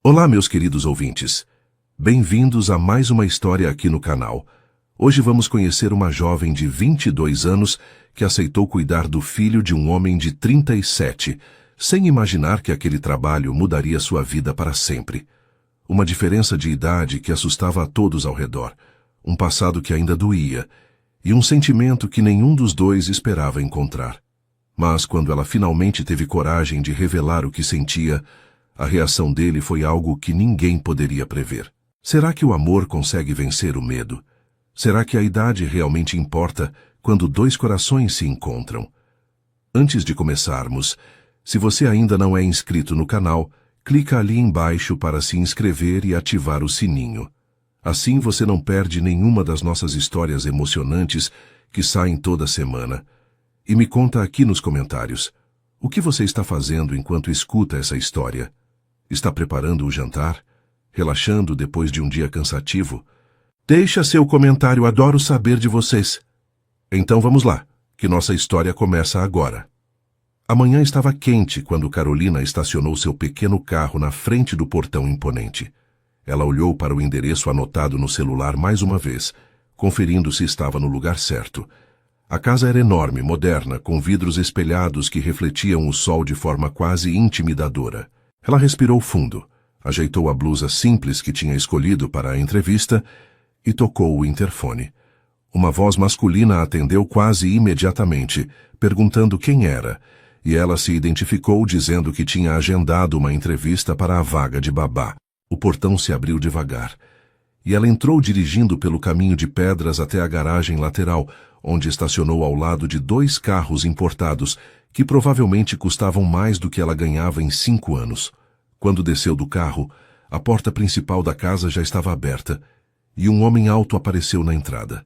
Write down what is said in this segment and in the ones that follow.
Olá, meus queridos ouvintes. Bem-vindos a mais uma história aqui no canal. Hoje vamos conhecer uma jovem de 22 anos que aceitou cuidar do filho de um homem de 37, sem imaginar que aquele trabalho mudaria sua vida para sempre. Uma diferença de idade que assustava a todos ao redor, um passado que ainda doía, e um sentimento que nenhum dos dois esperava encontrar. Mas quando ela finalmente teve coragem de revelar o que sentia, a reação dele foi algo que ninguém poderia prever. Será que o amor consegue vencer o medo? Será que a idade realmente importa quando dois corações se encontram? Antes de começarmos, se você ainda não é inscrito no canal, clica ali embaixo para se inscrever e ativar o sininho. Assim você não perde nenhuma das nossas histórias emocionantes que saem toda semana. E me conta aqui nos comentários, o que você está fazendo enquanto escuta essa história? Está preparando o jantar? Relaxando depois de um dia cansativo? Deixa seu comentário, adoro saber de vocês. Então vamos lá, que nossa história começa agora. A manhã estava quente quando Carolina estacionou seu pequeno carro na frente do portão imponente. Ela olhou para o endereço anotado no celular mais uma vez, conferindo se estava no lugar certo. A casa era enorme, moderna, com vidros espelhados que refletiam o sol de forma quase intimidadora. Ela respirou fundo, ajeitou a blusa simples que tinha escolhido para a entrevista e tocou o interfone. Uma voz masculina a atendeu quase imediatamente, perguntando quem era, e ela se identificou dizendo que tinha agendado uma entrevista para a vaga de babá. O portão se abriu devagar, e ela entrou dirigindo pelo caminho de pedras até a garagem lateral, onde estacionou ao lado de 2 carros importados, que provavelmente custavam mais do que ela ganhava em 5 anos. Quando desceu do carro, a porta principal da casa já estava aberta, e um homem alto apareceu na entrada.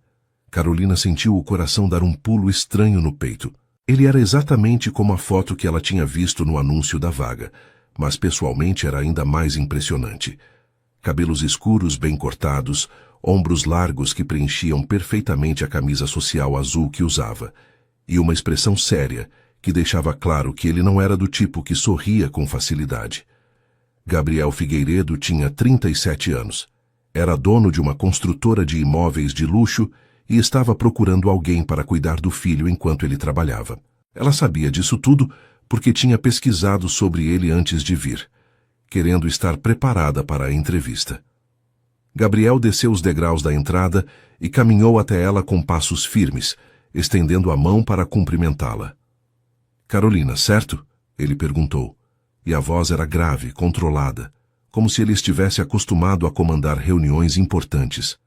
Carolina sentiu o coração dar um pulo estranho no peito. Ele era exatamente como a foto que ela tinha visto no anúncio da vaga, mas pessoalmente era ainda mais impressionante. Cabelos escuros bem cortados, ombros largos que preenchiam perfeitamente a camisa social azul que usava, e uma expressão séria que deixava claro que ele não era do tipo que sorria com facilidade. Gabriel Figueiredo tinha 37 anos. Era dono de uma construtora de imóveis de luxo e estava procurando alguém para cuidar do filho enquanto ele trabalhava. Ela sabia disso tudo porque tinha pesquisado sobre ele antes de vir, querendo estar preparada para a entrevista. Gabriel desceu os degraus da entrada e caminhou até ela com passos firmes, estendendo a mão para cumprimentá-la. "Carolina, certo?" ele perguntou, e a voz era grave, controlada, como se ele estivesse acostumado a comandar reuniões importantes.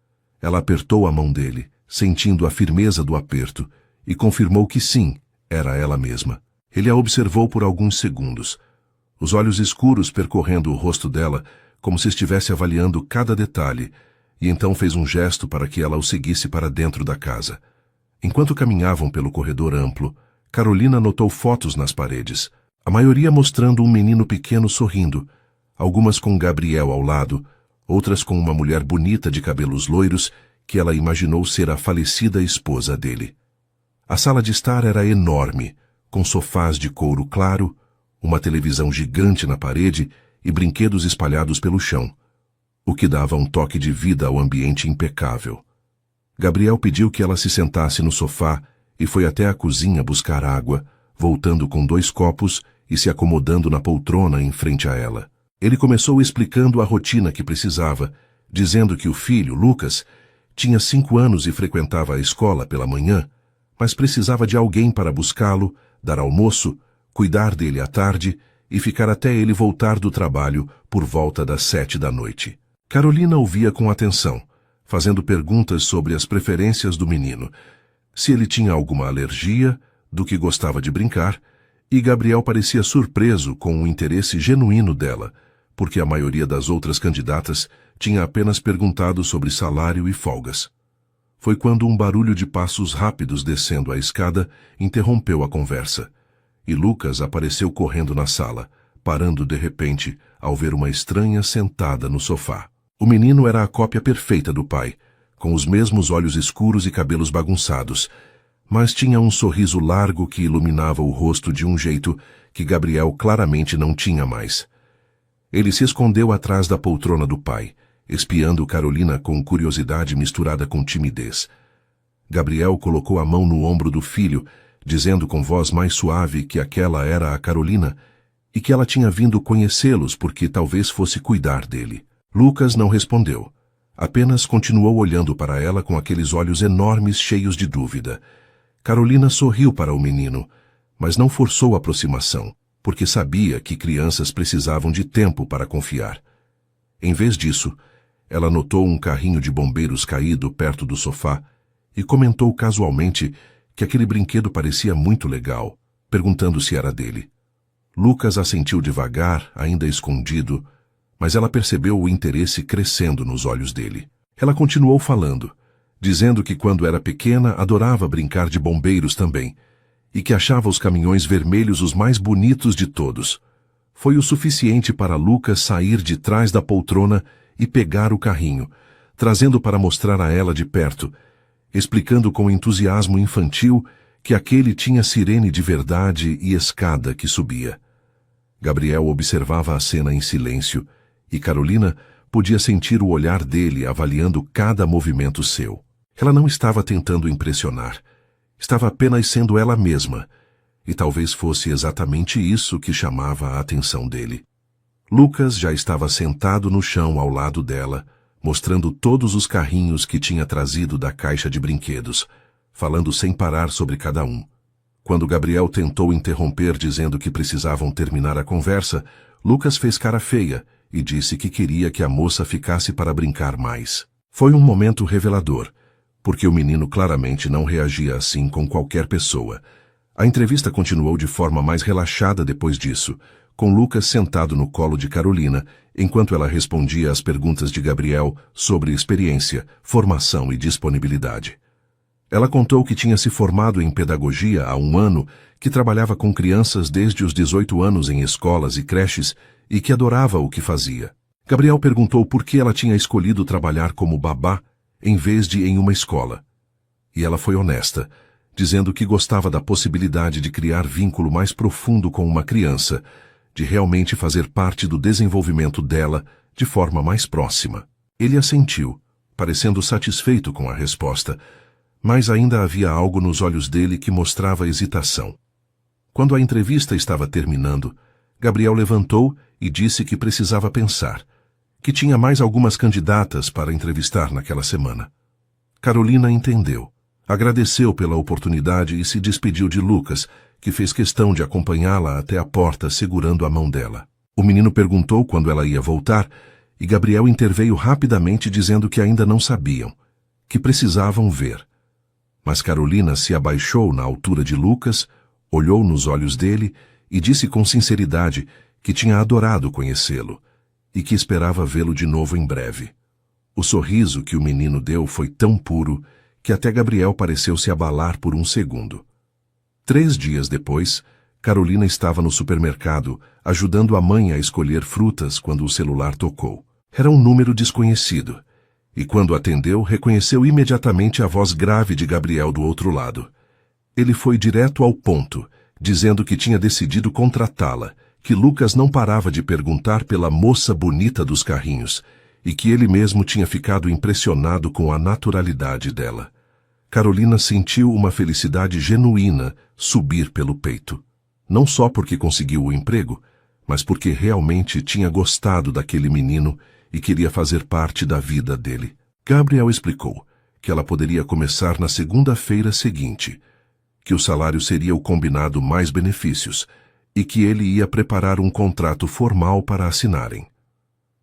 Ela apertou a mão dele, sentindo a firmeza do aperto, e confirmou que sim, era ela mesma. Ele a observou por alguns segundos, os olhos escuros percorrendo o rosto dela, como se estivesse avaliando cada detalhe, e então fez um gesto para que ela o seguisse para dentro da casa. Enquanto caminhavam pelo corredor amplo, Carolina notou fotos nas paredes, a maioria mostrando um menino pequeno sorrindo, algumas com Gabriel ao lado, outras com uma mulher bonita de cabelos loiros que ela imaginou ser a falecida esposa dele. A sala de estar era enorme, com sofás de couro claro, uma televisão gigante na parede e brinquedos espalhados pelo chão, o que dava um toque de vida ao ambiente impecável. Gabriel pediu que ela se sentasse no sofá e foi até a cozinha buscar água, voltando com 2 copos e se acomodando na poltrona em frente a ela. Ele começou explicando a rotina que precisava, dizendo que o filho, Lucas, tinha 5 anos e frequentava a escola pela manhã, mas precisava de alguém para buscá-lo, dar almoço, cuidar dele à tarde e ficar até ele voltar do trabalho por volta das 7 da noite. Carolina ouvia com atenção, fazendo perguntas sobre as preferências do menino, se ele tinha alguma alergia, do que gostava de brincar, e Gabriel parecia surpreso com o interesse genuíno dela, porque a maioria das outras candidatas tinha apenas perguntado sobre salário e folgas. Foi quando um barulho de passos rápidos descendo a escada interrompeu a conversa, e Lucas apareceu correndo na sala, parando de repente ao ver uma estranha sentada no sofá. O menino era a cópia perfeita do pai, com os mesmos olhos escuros e cabelos bagunçados, mas tinha um sorriso largo que iluminava o rosto de um jeito que Gabriel claramente não tinha mais. Ele se escondeu atrás da poltrona do pai, espiando Carolina com curiosidade misturada com timidez. Gabriel colocou a mão no ombro do filho, dizendo com voz mais suave que aquela era a Carolina e que ela tinha vindo conhecê-los porque talvez fosse cuidar dele. Lucas não respondeu. Apenas continuou olhando para ela com aqueles olhos enormes cheios de dúvida. Carolina sorriu para o menino, mas não forçou a aproximação, porque sabia que crianças precisavam de tempo para confiar. Em vez disso, ela notou um carrinho de bombeiros caído perto do sofá e comentou casualmente que aquele brinquedo parecia muito legal, perguntando se era dele. Lucas assentiu devagar, ainda escondido, mas ela percebeu o interesse crescendo nos olhos dele. Ela continuou falando, dizendo que quando era pequena adorava brincar de bombeiros também, e que achava os caminhões vermelhos os mais bonitos de todos. Foi o suficiente para Lucas sair de trás da poltrona e pegar o carrinho, trazendo para mostrar a ela de perto, explicando com entusiasmo infantil que aquele tinha sirene de verdade e escada que subia. Gabriel observava a cena em silêncio, e Carolina podia sentir o olhar dele avaliando cada movimento seu. Ela não estava tentando impressionar. Estava apenas sendo ela mesma, e talvez fosse exatamente isso que chamava a atenção dele. Lucas já estava sentado no chão ao lado dela, mostrando todos os carrinhos que tinha trazido da caixa de brinquedos, falando sem parar sobre cada um. Quando Gabriel tentou interromper dizendo que precisavam terminar a conversa, Lucas fez cara feia e disse que queria que a moça ficasse para brincar mais. Foi um momento revelador, porque o menino claramente não reagia assim com qualquer pessoa. A entrevista continuou de forma mais relaxada depois disso, com Lucas sentado no colo de Carolina, enquanto ela respondia às perguntas de Gabriel sobre experiência, formação e disponibilidade. Ela contou que tinha se formado em pedagogia há 1 ano, que trabalhava com crianças desde os 18 anos em escolas e creches e que adorava o que fazia. Gabriel perguntou por que ela tinha escolhido trabalhar como babá em vez de em uma escola. E ela foi honesta, dizendo que gostava da possibilidade de criar vínculo mais profundo com uma criança, de realmente fazer parte do desenvolvimento dela de forma mais próxima. Ele assentiu, parecendo satisfeito com a resposta, mas ainda havia algo nos olhos dele que mostrava hesitação. Quando a entrevista estava terminando, Gabriel levantou e disse que precisava pensar, que tinha mais algumas candidatas para entrevistar naquela semana. Carolina entendeu, agradeceu pela oportunidade e se despediu de Lucas, que fez questão de acompanhá-la até a porta segurando a mão dela. O menino perguntou quando ela ia voltar e Gabriel interveio rapidamente dizendo que ainda não sabiam, que precisavam ver. Mas Carolina se abaixou na altura de Lucas, olhou nos olhos dele e disse com sinceridade que tinha adorado conhecê-lo e que esperava vê-lo de novo em breve. O sorriso que o menino deu foi tão puro que até Gabriel pareceu se abalar por um segundo. 3 dias depois, Carolina estava no supermercado, ajudando a mãe a escolher frutas quando o celular tocou. Era um número desconhecido, e quando atendeu, reconheceu imediatamente a voz grave de Gabriel do outro lado. Ele foi direto ao ponto, dizendo que tinha decidido contratá-la, que Lucas não parava de perguntar pela moça bonita dos carrinhos, e que ele mesmo tinha ficado impressionado com a naturalidade dela. Carolina sentiu uma felicidade genuína subir pelo peito. Não só porque conseguiu o emprego, mas porque realmente tinha gostado daquele menino e queria fazer parte da vida dele. Gabriel explicou que ela poderia começar na segunda-feira seguinte, que o salário seria o combinado mais benefícios e que ele ia preparar um contrato formal para assinarem.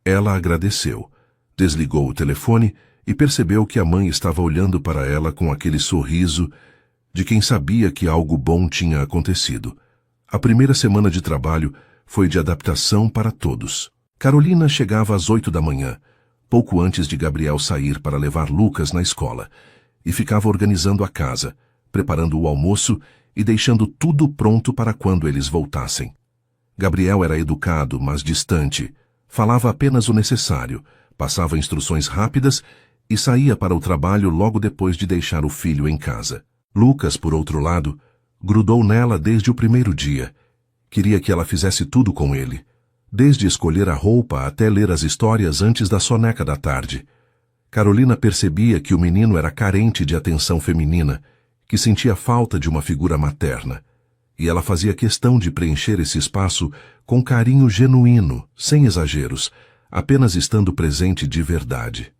Ela agradeceu, desligou o telefone e percebeu que a mãe estava olhando para ela com aquele sorriso de quem sabia que algo bom tinha acontecido. A primeira semana de trabalho foi de adaptação para todos. Carolina chegava às 8 da manhã, pouco antes de Gabriel sair para levar Lucas na escola, e ficava organizando a casa, preparando o almoço e deixando tudo pronto para quando eles voltassem. Gabriel era educado, mas distante, falava apenas o necessário, passava instruções rápidas e saía para o trabalho logo depois de deixar o filho em casa. Lucas, por outro lado, grudou nela desde o primeiro dia. Queria que ela fizesse tudo com ele. desde escolher a roupa até ler as histórias antes da soneca da tarde. Carolina percebia que o menino era carente de atenção feminina, que sentia falta de uma figura materna, e ela fazia questão de preencher esse espaço com carinho genuíno, sem exageros, apenas estando presente de verdade.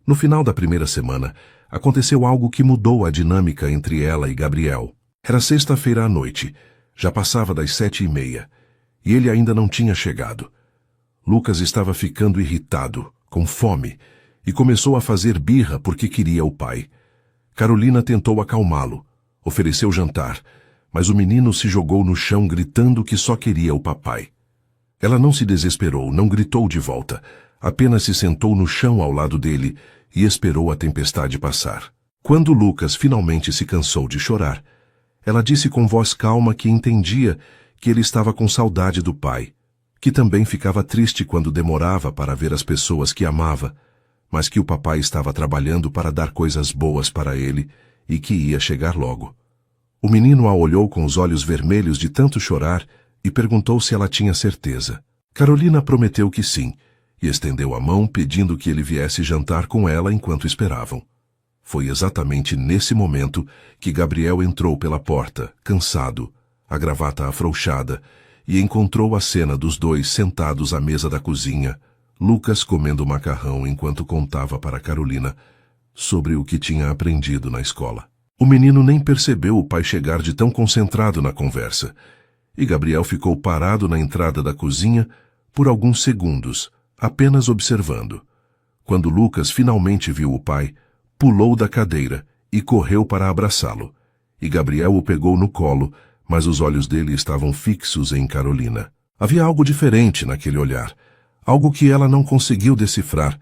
No final da primeira semana, aconteceu algo que mudou a dinâmica entre ela e Gabriel. Era sexta-feira à noite, já passava das 7h30, e ele ainda não tinha chegado. Lucas estava ficando irritado, com fome, e começou a fazer birra porque queria o pai. Carolina tentou acalmá-lo, ofereceu jantar, mas o menino se jogou no chão gritando que só queria o papai. Ela não se desesperou, não gritou de volta, apenas se sentou no chão ao lado dele e esperou a tempestade passar. Quando Lucas finalmente se cansou de chorar, ela disse com voz calma que entendia que ele estava com saudade do pai, que também ficava triste quando demorava para ver as pessoas que amava, mas que o papai estava trabalhando para dar coisas boas para ele e que ia chegar logo. O menino a olhou com os olhos vermelhos de tanto chorar e perguntou se ela tinha certeza. Carolina prometeu que sim, e estendeu a mão pedindo que ele viesse jantar com ela enquanto esperavam. Foi exatamente nesse momento que Gabriel entrou pela porta, cansado, a gravata afrouxada, e encontrou a cena dos dois sentados à mesa da cozinha, Lucas comendo macarrão enquanto contava para Carolina sobre o que tinha aprendido na escola. O menino nem percebeu o pai chegar de tão concentrado na conversa, e Gabriel ficou parado na entrada da cozinha por alguns segundos, apenas observando. Quando Lucas finalmente viu o pai, pulou da cadeira e correu para abraçá-lo, e Gabriel o pegou no colo, mas os olhos dele estavam fixos em Carolina. Havia algo diferente naquele olhar, algo que ela não conseguiu decifrar,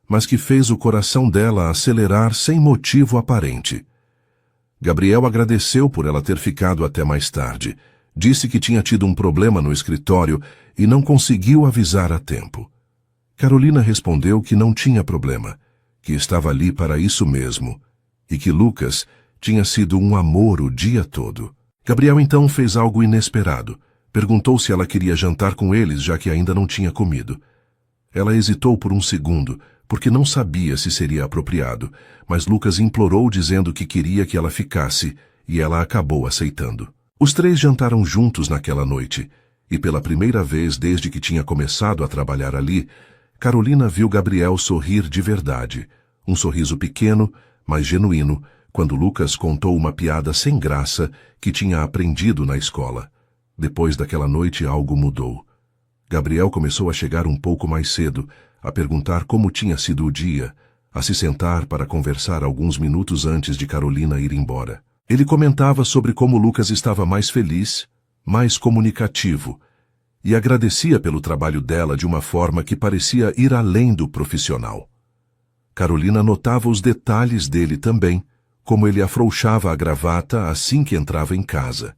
mas que fez o coração dela acelerar sem motivo aparente. Gabriel agradeceu por ela ter ficado até mais tarde, disse que tinha tido um problema no escritório e não conseguiu avisar a tempo. Carolina respondeu que não tinha problema, que estava ali para isso mesmo, e que Lucas tinha sido um amor o dia todo. Gabriel então fez algo inesperado. Perguntou se ela queria jantar com eles, já que ainda não tinha comido. Ela hesitou por um segundo, porque não sabia se seria apropriado, mas Lucas implorou dizendo que queria que ela ficasse, e ela acabou aceitando. Os três jantaram juntos naquela noite, e pela primeira vez desde que tinha começado a trabalhar ali, Carolina viu Gabriel sorrir de verdade, um sorriso pequeno, mas genuíno, quando Lucas contou uma piada sem graça que tinha aprendido na escola. Depois daquela noite algo mudou. Gabriel começou a chegar um pouco mais cedo, a perguntar como tinha sido o dia, a se sentar para conversar alguns minutos antes de Carolina ir embora. Ele comentava sobre como Lucas estava mais feliz, mais comunicativo, e agradecia pelo trabalho dela de uma forma que parecia ir além do profissional. Carolina notava os detalhes dele também, como ele afrouxava a gravata assim que entrava em casa,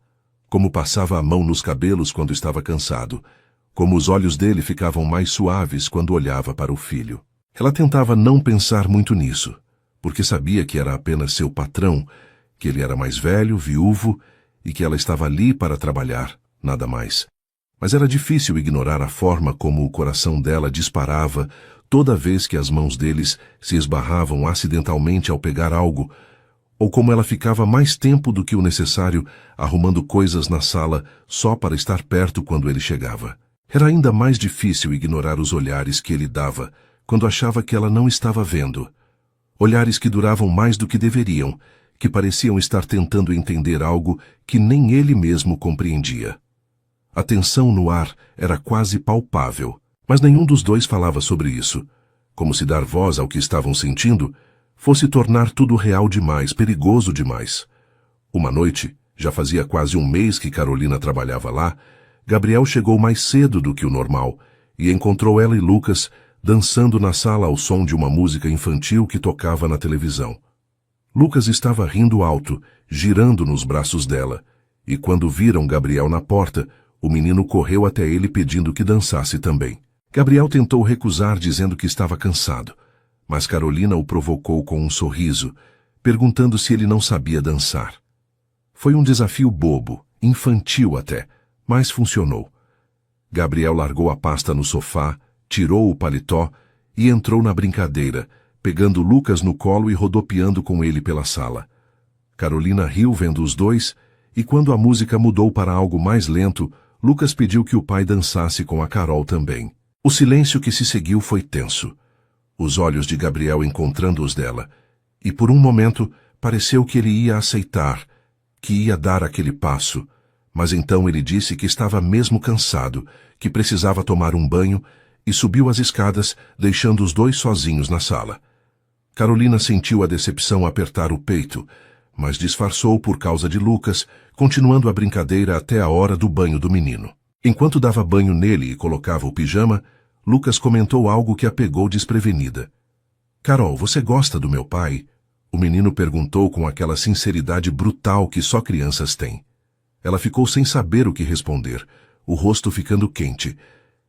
como passava a mão nos cabelos quando estava cansado, como os olhos dele ficavam mais suaves quando olhava para o filho. Ela tentava não pensar muito nisso, porque sabia que era apenas seu patrão, que ele era mais velho, viúvo, e que ela estava ali para trabalhar, nada mais. Mas era difícil ignorar a forma como o coração dela disparava toda vez que as mãos deles se esbarravam acidentalmente ao pegar algo, ou como ela ficava mais tempo do que o necessário arrumando coisas na sala só para estar perto quando ele chegava. Era ainda mais difícil ignorar os olhares que ele dava quando achava que ela não estava vendo. Olhares que duravam mais do que deveriam, que pareciam estar tentando entender algo que nem ele mesmo compreendia. A tensão no ar era quase palpável, mas nenhum dos dois falava sobre isso, como se dar voz ao que estavam sentindo fosse tornar tudo real demais, perigoso demais. Uma noite, já fazia quase um mês que Carolina trabalhava lá, Gabriel chegou mais cedo do que o normal e encontrou ela e Lucas dançando na sala ao som de uma música infantil que tocava na televisão. Lucas estava rindo alto, girando nos braços dela, e quando viram Gabriel na porta, o menino correu até ele pedindo que dançasse também. Gabriel tentou recusar dizendo que estava cansado, mas Carolina o provocou com um sorriso, perguntando se ele não sabia dançar. Foi um desafio bobo, infantil até, mas funcionou. Gabriel largou a pasta no sofá, tirou o paletó e entrou na brincadeira, pegando Lucas no colo e rodopiando com ele pela sala. Carolina riu vendo os dois, e quando a música mudou para algo mais lento, Lucas pediu que o pai dançasse com a Carol também. O silêncio que se seguiu foi tenso. Os olhos de Gabriel encontrando os dela, e por um momento pareceu que ele ia aceitar, que ia dar aquele passo, mas então ele disse que estava mesmo cansado, que precisava tomar um banho, e subiu as escadas, deixando os dois sozinhos na sala. Carolina sentiu a decepção apertar o peito, mas disfarçou por causa de Lucas, continuando a brincadeira até a hora do banho do menino. Enquanto dava banho nele e colocava o pijama, Lucas comentou algo que a pegou desprevenida. "Carol, você gosta do meu pai?" O menino perguntou com aquela sinceridade brutal que só crianças têm. Ela ficou sem saber o que responder, o rosto ficando quente,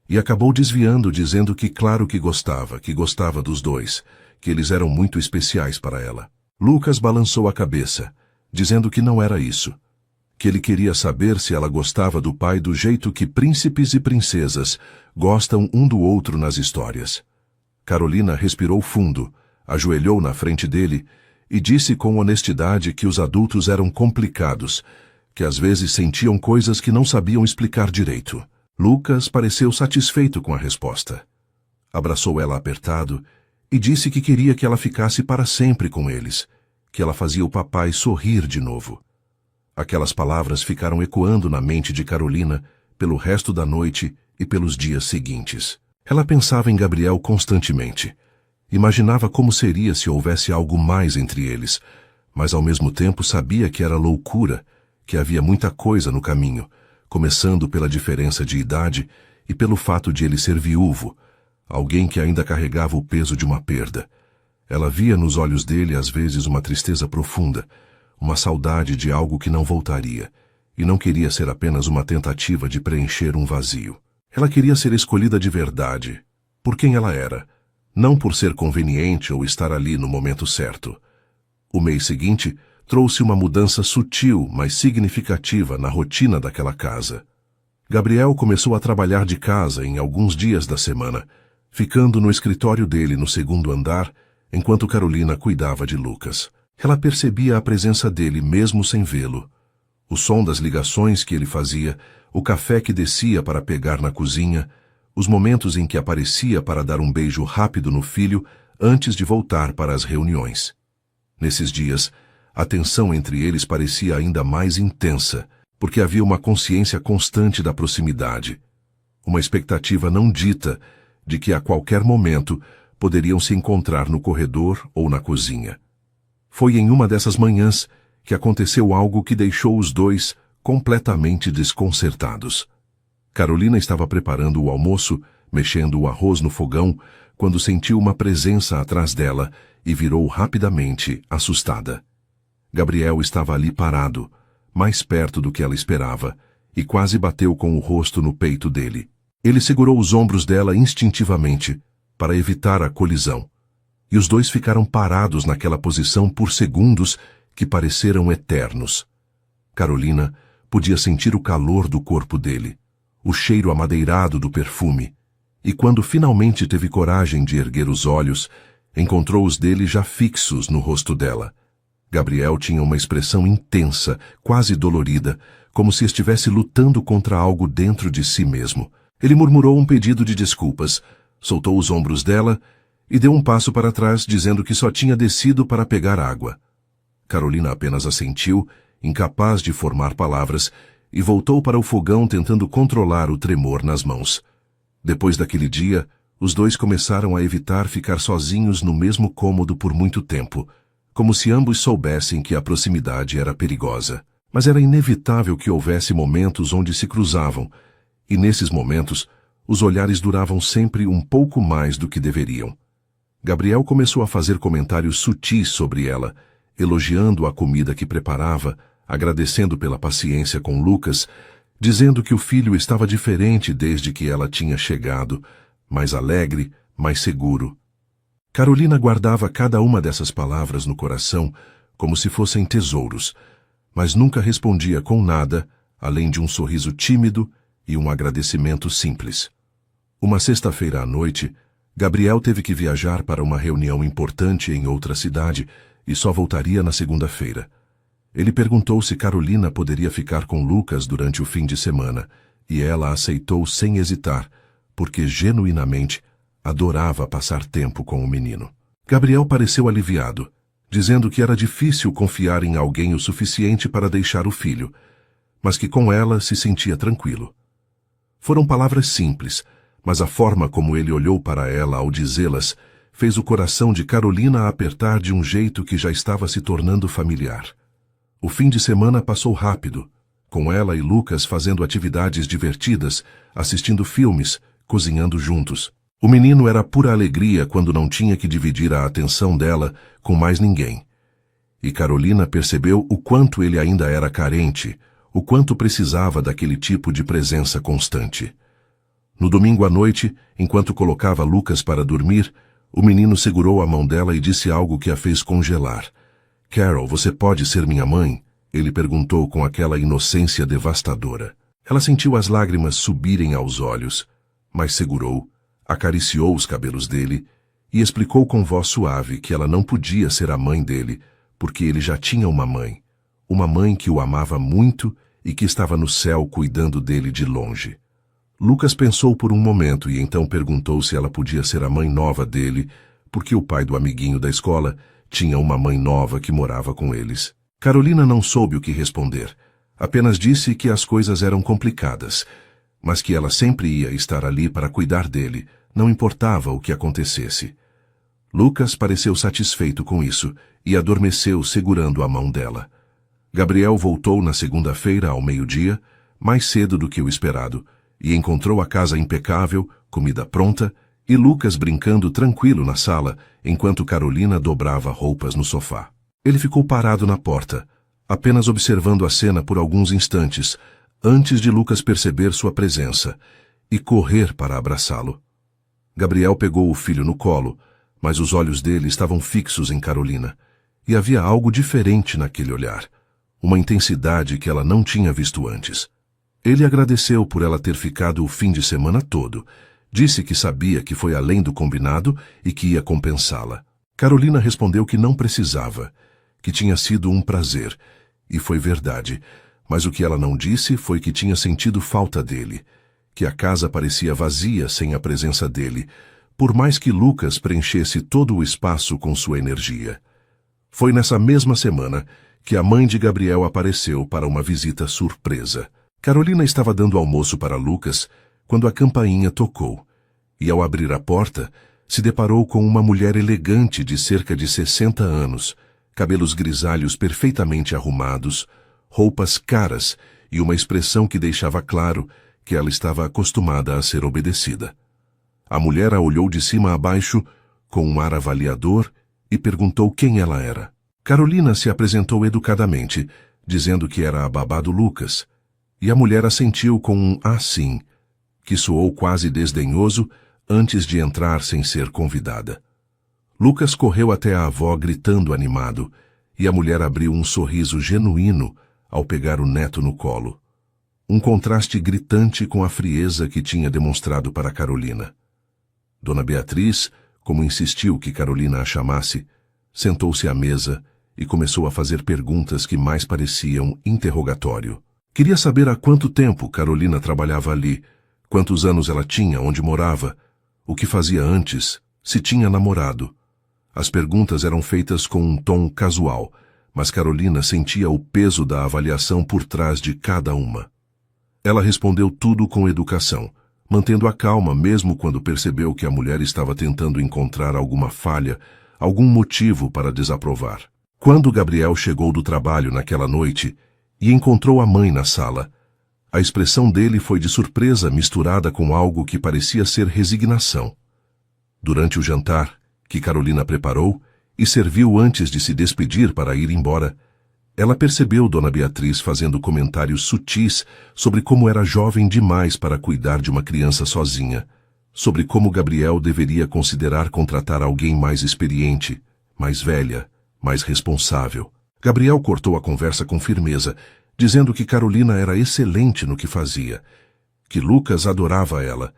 e acabou desviando, dizendo que claro que gostava dos dois, que eles eram muito especiais para ela. Lucas balançou a cabeça, dizendo que não era isso, que ele queria saber se ela gostava do pai do jeito que príncipes e princesas gostam um do outro nas histórias. Carolina respirou fundo, ajoelhou na frente dele e disse com honestidade que os adultos eram complicados, que às vezes sentiam coisas que não sabiam explicar direito. Lucas pareceu satisfeito com a resposta. Abraçou ela apertado e disse que queria que ela ficasse para sempre com eles, que ela fazia o papai sorrir de novo. Aquelas palavras ficaram ecoando na mente de Carolina pelo resto da noite e pelos dias seguintes. Ela pensava em Gabriel constantemente. Imaginava como seria se houvesse algo mais entre eles, mas ao mesmo tempo sabia que era loucura, que havia muita coisa no caminho, começando pela diferença de idade e pelo fato de ele ser viúvo, alguém que ainda carregava o peso de uma perda. Ela via nos olhos dele às vezes uma tristeza profunda, uma saudade de algo que não voltaria, e não queria ser apenas uma tentativa de preencher um vazio. Ela queria ser escolhida de verdade, por quem ela era, não por ser conveniente ou estar ali no momento certo. O mês seguinte trouxe uma mudança sutil, mas significativa na rotina daquela casa. Gabriel começou a trabalhar de casa em alguns dias da semana, ficando no escritório dele no segundo andar, enquanto Carolina cuidava de Lucas. Ela percebia a presença dele mesmo sem vê-lo. O som das ligações que ele fazia, o café que descia para pegar na cozinha, os momentos em que aparecia para dar um beijo rápido no filho antes de voltar para as reuniões. Nesses dias, a tensão entre eles parecia ainda mais intensa, porque havia uma consciência constante da proximidade, uma expectativa não dita de que a qualquer momento poderiam se encontrar no corredor ou na cozinha. Foi em uma dessas manhãs que aconteceu algo que deixou os dois completamente desconcertados. Carolina estava preparando o almoço, mexendo o arroz no fogão, quando sentiu uma presença atrás dela e virou rapidamente, assustada. Gabriel estava ali parado, mais perto do que ela esperava, e quase bateu com o rosto no peito dele. Ele segurou os ombros dela instintivamente, para evitar a colisão, e os dois ficaram parados naquela posição por segundos que pareceram eternos. Carolina podia sentir o calor do corpo dele, o cheiro amadeirado do perfume, e quando finalmente teve coragem de erguer os olhos, encontrou os dele já fixos no rosto dela. Gabriel tinha uma expressão intensa, quase dolorida, como se estivesse lutando contra algo dentro de si mesmo. Ele murmurou um pedido de desculpas, soltou os ombros dela e deu um passo para trás, dizendo que só tinha descido para pegar água. Carolina apenas assentiu, incapaz de formar palavras, e voltou para o fogão tentando controlar o tremor nas mãos. Depois daquele dia, os dois começaram a evitar ficar sozinhos no mesmo cômodo por muito tempo, como se ambos soubessem que a proximidade era perigosa. Mas era inevitável que houvesse momentos onde se cruzavam, e nesses momentos, os olhares duravam sempre um pouco mais do que deveriam. Gabriel começou a fazer comentários sutis sobre ela, elogiando a comida que preparava, agradecendo pela paciência com Lucas, dizendo que o filho estava diferente desde que ela tinha chegado, mais alegre, mais seguro. Carolina guardava cada uma dessas palavras no coração como se fossem tesouros, mas nunca respondia com nada, além de um sorriso tímido e um agradecimento simples. Uma sexta-feira à noite, Gabriel teve que viajar para uma reunião importante em outra cidade e só voltaria na segunda-feira. Ele perguntou se Carolina poderia ficar com Lucas durante o fim de semana, e ela aceitou sem hesitar, porque genuinamente adorava passar tempo com o menino. Gabriel pareceu aliviado, dizendo que era difícil confiar em alguém o suficiente para deixar o filho, mas que com ela se sentia tranquilo. Foram palavras simples, mas a forma como ele olhou para ela ao dizê-las fez o coração de Carolina apertar de um jeito que já estava se tornando familiar. O fim de semana passou rápido, com ela e Lucas fazendo atividades divertidas, assistindo filmes, cozinhando juntos. O menino era pura alegria quando não tinha que dividir a atenção dela com mais ninguém. E Carolina percebeu o quanto ele ainda era carente, o quanto precisava daquele tipo de presença constante. No domingo à noite, enquanto colocava Lucas para dormir, o menino segurou a mão dela e disse algo que a fez congelar. "Carol, você pode ser minha mãe?" Ele perguntou com aquela inocência devastadora. Ela sentiu as lágrimas subirem aos olhos, mas segurou, acariciou os cabelos dele e explicou com voz suave que ela não podia ser a mãe dele, porque ele já tinha uma mãe que o amava muito e que estava no céu cuidando dele de longe. Lucas pensou por um momento e então perguntou se ela podia ser a mãe nova dele, porque o pai do amiguinho da escola tinha uma mãe nova que morava com eles. Carolina não soube o que responder, apenas disse que as coisas eram complicadas, mas que ela sempre ia estar ali para cuidar dele, não importava o que acontecesse. Lucas pareceu satisfeito com isso e adormeceu segurando a mão dela. Gabriel voltou na segunda-feira ao meio-dia, mais cedo do que o esperado, e encontrou a casa impecável, comida pronta e Lucas brincando tranquilo na sala, enquanto Carolina dobrava roupas no sofá. Ele ficou parado na porta, apenas observando a cena por alguns instantes, antes de Lucas perceber sua presença e correr para abraçá-lo. Gabriel pegou o filho no colo, mas os olhos dele estavam fixos em Carolina, e havia algo diferente naquele olhar, uma intensidade que ela não tinha visto antes. Ele agradeceu por ela ter ficado o fim de semana todo, disse que sabia que foi além do combinado e que ia compensá-la. Carolina respondeu que não precisava, que tinha sido um prazer, e foi verdade, mas o que ela não disse foi que tinha sentido falta dele, que a casa parecia vazia sem a presença dele, por mais que Lucas preenchesse todo o espaço com sua energia. Foi nessa mesma semana que a mãe de Gabriel apareceu para uma visita surpresa. Carolina estava dando almoço para Lucas quando a campainha tocou, e ao abrir a porta, se deparou com uma mulher elegante de cerca de 60 anos, cabelos grisalhos perfeitamente arrumados, roupas caras e uma expressão que deixava claro que ela estava acostumada a ser obedecida. A mulher a olhou de cima a baixo, com um ar avaliador, e perguntou quem ela era. Carolina se apresentou educadamente, dizendo que era a babá do Lucas, e a mulher assentiu com um "ah, sim", que soou quase desdenhoso antes de entrar sem ser convidada. Lucas correu até a avó gritando animado, e a mulher abriu um sorriso genuíno ao pegar o neto no colo. Um contraste gritante com a frieza que tinha demonstrado para Carolina. Dona Beatriz, como insistiu que Carolina a chamasse, sentou-se à mesa e começou a fazer perguntas que mais pareciam interrogatório. Queria saber há quanto tempo Carolina trabalhava ali, quantos anos ela tinha, onde morava, o que fazia antes, se tinha namorado. As perguntas eram feitas com um tom casual, mas Carolina sentia o peso da avaliação por trás de cada uma. Ela respondeu tudo com educação, mantendo a calma mesmo quando percebeu que a mulher estava tentando encontrar alguma falha, algum motivo para desaprovar. Quando Gabriel chegou do trabalho naquela noite e encontrou a mãe na sala, a expressão dele foi de surpresa misturada com algo que parecia ser resignação. Durante o jantar, que Carolina preparou e serviu antes de se despedir para ir embora, ela percebeu Dona Beatriz fazendo comentários sutis sobre como era jovem demais para cuidar de uma criança sozinha, sobre como Gabriel deveria considerar contratar alguém mais experiente, mais velha, mais responsável. Gabriel cortou a conversa com firmeza, dizendo que Carolina era excelente no que fazia, que Lucas adorava ela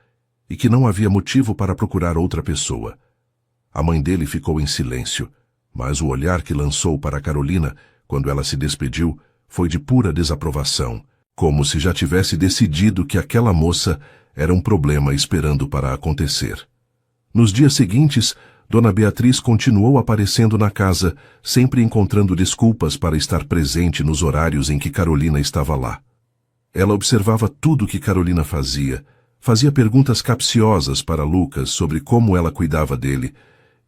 e que não havia motivo para procurar outra pessoa. A mãe dele ficou em silêncio, mas o olhar que lançou para Carolina, quando ela se despediu, foi de pura desaprovação, como se já tivesse decidido que aquela moça era um problema esperando para acontecer. Nos dias seguintes, Dona Beatriz continuou aparecendo na casa, sempre encontrando desculpas para estar presente nos horários em que Carolina estava lá. Ela observava tudo o que Carolina fazia perguntas capciosas para Lucas sobre como ela cuidava dele,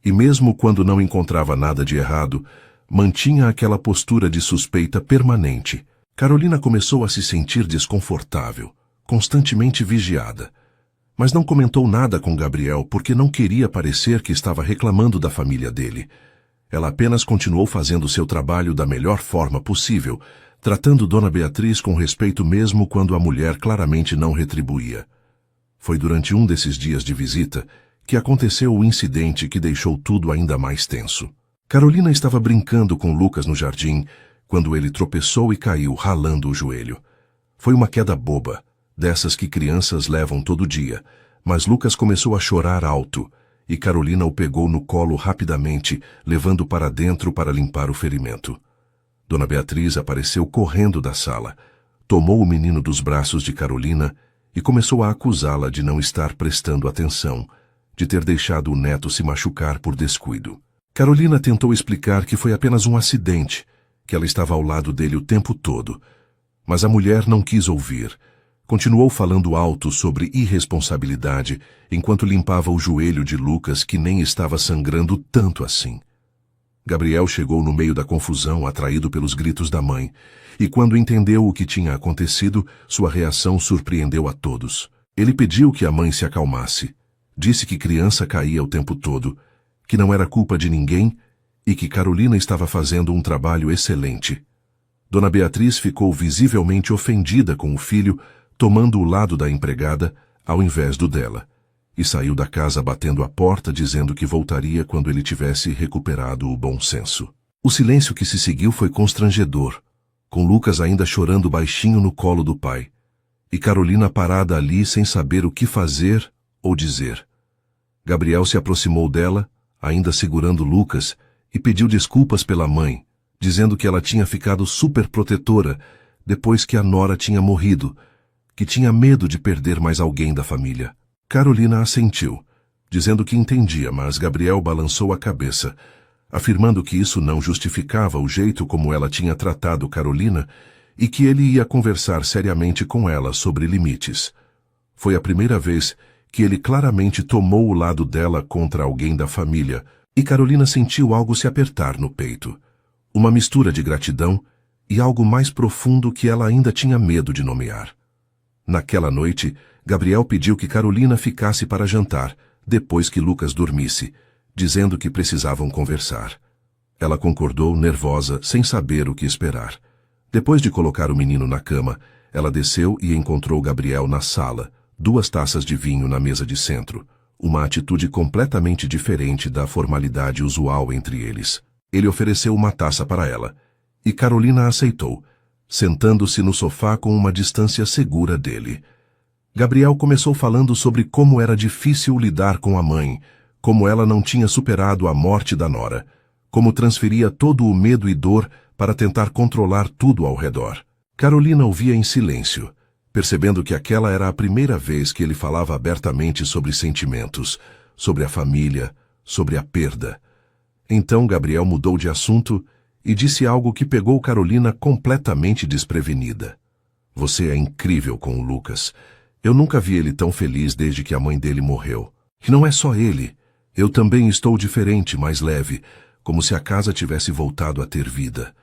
e mesmo quando não encontrava nada de errado, mantinha aquela postura de suspeita permanente. Carolina começou a se sentir desconfortável, constantemente vigiada. Mas não comentou nada com Gabriel porque não queria parecer que estava reclamando da família dele. Ela apenas continuou fazendo seu trabalho da melhor forma possível, tratando Dona Beatriz com respeito mesmo quando a mulher claramente não retribuía. Foi durante um desses dias de visita que aconteceu o incidente que deixou tudo ainda mais tenso. Carolina estava brincando com Lucas no jardim, quando ele tropeçou e caiu, ralando o joelho. Foi uma queda boba, dessas que crianças levam todo dia, mas Lucas começou a chorar alto, e Carolina o pegou no colo rapidamente, levando para dentro para limpar o ferimento. Dona Beatriz apareceu correndo da sala, tomou o menino dos braços de Carolina e começou a acusá-la de não estar prestando atenção, de ter deixado o neto se machucar por descuido. Carolina tentou explicar que foi apenas um acidente, que ela estava ao lado dele o tempo todo, mas a mulher não quis ouvir. Continuou falando alto sobre irresponsabilidade enquanto limpava o joelho de Lucas, que nem estava sangrando tanto assim. Gabriel chegou no meio da confusão, atraído pelos gritos da mãe, e quando entendeu o que tinha acontecido, sua reação surpreendeu a todos. Ele pediu que a mãe se acalmasse. Disse que criança caía o tempo todo, que não era culpa de ninguém e que Carolina estava fazendo um trabalho excelente. Dona Beatriz ficou visivelmente ofendida com o filho, tomando o lado da empregada ao invés do dela, e saiu da casa batendo a porta dizendo que voltaria quando ele tivesse recuperado o bom senso. O silêncio que se seguiu foi constrangedor, com Lucas ainda chorando baixinho no colo do pai, e Carolina parada ali sem saber o que fazer ou dizer. Gabriel se aproximou dela, ainda segurando Lucas, e pediu desculpas pela mãe, dizendo que ela tinha ficado super protetora depois que a nora tinha morrido, que tinha medo de perder mais alguém da família. Carolina assentiu, dizendo que entendia, mas Gabriel balançou a cabeça, afirmando que isso não justificava o jeito como ela tinha tratado Carolina e que ele ia conversar seriamente com ela sobre limites. Foi a primeira vez que ele claramente tomou o lado dela contra alguém da família, e Carolina sentiu algo se apertar no peito. Uma mistura de gratidão e algo mais profundo que ela ainda tinha medo de nomear. Naquela noite, Gabriel pediu que Carolina ficasse para jantar, depois que Lucas dormisse, dizendo que precisavam conversar. Ela concordou, nervosa, sem saber o que esperar. Depois de colocar o menino na cama, ela desceu e encontrou Gabriel na sala, 2 taças de vinho na mesa de centro, uma atitude completamente diferente da formalidade usual entre eles. Ele ofereceu uma taça para ela, e Carolina aceitou, sentando-se no sofá com uma distância segura dele. Gabriel começou falando sobre como era difícil lidar com a mãe, como ela não tinha superado a morte da nora, como transferia todo o medo e dor para tentar controlar tudo ao redor. Carolina ouvia em silêncio, percebendo que aquela era a primeira vez que ele falava abertamente sobre sentimentos, sobre a família, sobre a perda. Então Gabriel mudou de assunto e disse algo que pegou Carolina completamente desprevenida. Você é incrível com o Lucas. Eu nunca vi ele tão feliz desde que a mãe dele morreu. E não é só ele. Eu também estou diferente, mais leve, como se a casa tivesse voltado a ter vida.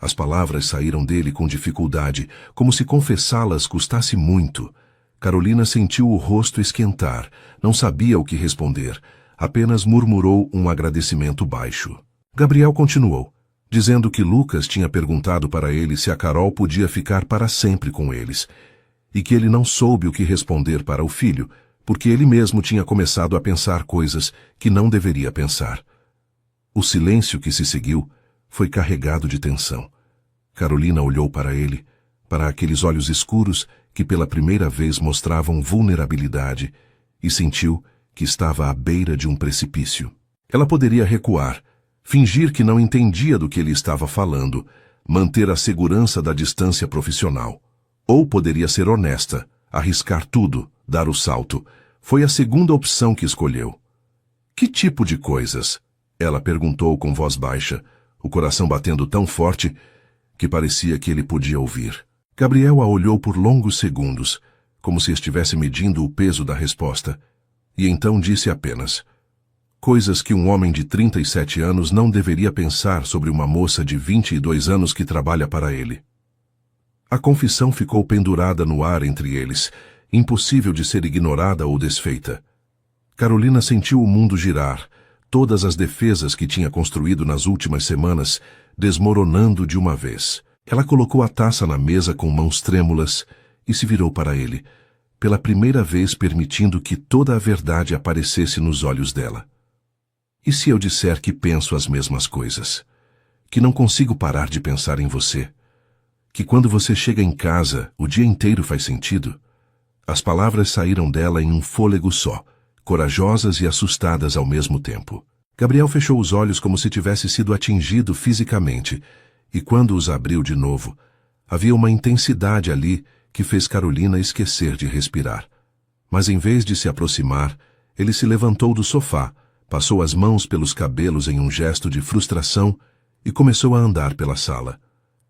As palavras saíram dele com dificuldade, como se confessá-las custasse muito. Carolina sentiu o rosto esquentar, não sabia o que responder, apenas murmurou um agradecimento baixo. Gabriel continuou, dizendo que Lucas tinha perguntado para ele se a Carol podia ficar para sempre com eles, e que ele não soube o que responder para o filho, porque ele mesmo tinha começado a pensar coisas que não deveria pensar. O silêncio que se seguiu foi carregado de tensão. Carolina olhou para ele, para aqueles olhos escuros que pela primeira vez mostravam vulnerabilidade, e sentiu que estava à beira de um precipício. Ela poderia recuar, fingir que não entendia do que ele estava falando, manter a segurança da distância profissional. Ou poderia ser honesta, arriscar tudo, dar o salto. Foi a segunda opção que escolheu. Que tipo de coisas? Ela perguntou com voz baixa, o coração batendo tão forte que parecia que ele podia ouvir. Gabriel a olhou por longos segundos, como se estivesse medindo o peso da resposta, e então disse apenas: coisas que um homem de 37 anos não deveria pensar sobre uma moça de 22 anos que trabalha para ele. A confissão ficou pendurada no ar entre eles, impossível de ser ignorada ou desfeita. Carolina sentiu o mundo girar, todas as defesas que tinha construído nas últimas semanas desmoronando de uma vez. Ela colocou a taça na mesa com mãos trêmulas e se virou para ele, pela primeira vez permitindo que toda a verdade aparecesse nos olhos dela. E se eu disser que penso as mesmas coisas? Que não consigo parar de pensar em você? Que quando você chega em casa, o dia inteiro faz sentido? As palavras saíram dela em um fôlego só, corajosas e assustadas ao mesmo tempo. Gabriel fechou os olhos como se tivesse sido atingido fisicamente, e quando os abriu de novo, havia uma intensidade ali que fez Carolina esquecer de respirar. Mas em vez de se aproximar, ele se levantou do sofá, passou as mãos pelos cabelos em um gesto de frustração e começou a andar pela sala.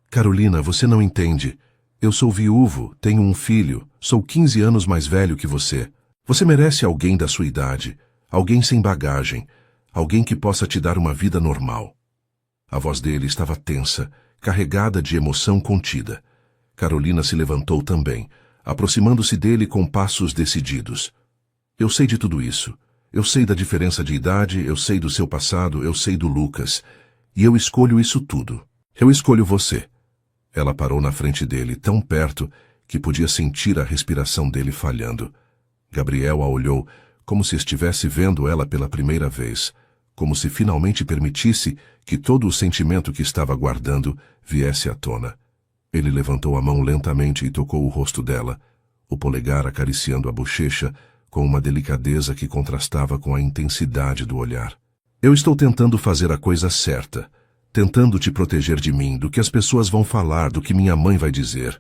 Carolina, você não entende. Eu sou viúvo, tenho um filho, sou 15 anos mais velho que você. Você merece alguém da sua idade, alguém sem bagagem, alguém que possa te dar uma vida normal. A voz dele estava tensa, carregada de emoção contida. Carolina se levantou também, aproximando-se dele com passos decididos. Eu sei de tudo isso. Eu sei da diferença de idade, eu sei do seu passado, eu sei do Lucas. E eu escolho isso tudo. Eu escolho você. Ela parou na frente dele, tão perto que podia sentir a respiração dele falhando. Gabriel a olhou como se estivesse vendo ela pela primeira vez, como se finalmente permitisse que todo o sentimento que estava guardando viesse à tona. Ele levantou a mão lentamente e tocou o rosto dela, o polegar acariciando a bochecha com uma delicadeza que contrastava com a intensidade do olhar. Eu estou tentando fazer a coisa certa, tentando te proteger de mim, do que as pessoas vão falar, do que minha mãe vai dizer.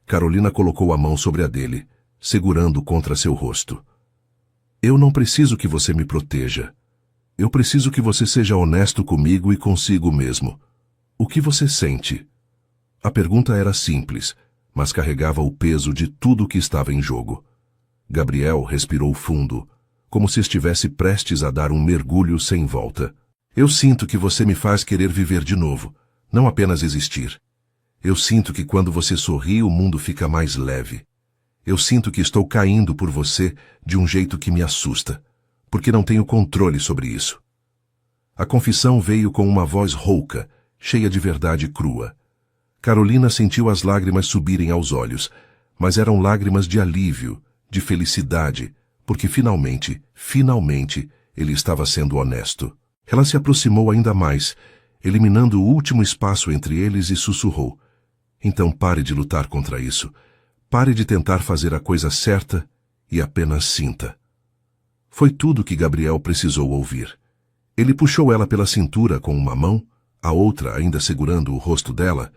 Carolina colocou a mão sobre a dele, segurando contra seu rosto. Eu não preciso que você me proteja. Eu preciso que você seja honesto comigo e consigo mesmo. O que você sente? A pergunta era simples, mas carregava o peso de tudo o que estava em jogo. Gabriel respirou fundo, como se estivesse prestes a dar um mergulho sem volta. Eu sinto que você me faz querer viver de novo, não apenas existir. Eu sinto que quando você sorri o mundo fica mais leve. Eu sinto que estou caindo por você de um jeito que me assusta, porque não tenho controle sobre isso. A confissão veio com uma voz rouca, cheia de verdade crua. Carolina sentiu as lágrimas subirem aos olhos, mas eram lágrimas de alívio, de felicidade, porque finalmente, ele estava sendo honesto. Ela se aproximou ainda mais, eliminando o último espaço entre eles e sussurrou: então pare de lutar contra isso. Pare de tentar fazer a coisa certa e apenas sinta. Foi tudo que Gabriel precisou ouvir. Ele puxou ela pela cintura com uma mão, a outra ainda segurando o rosto dela,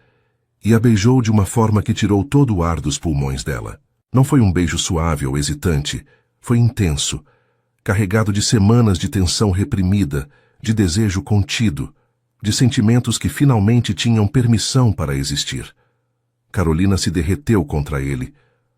e a beijou de uma forma que tirou todo o ar dos pulmões dela. Não foi um beijo suave ou hesitante, foi intenso, carregado de semanas de tensão reprimida, de desejo contido, de sentimentos que finalmente tinham permissão para existir. Carolina se derreteu contra ele,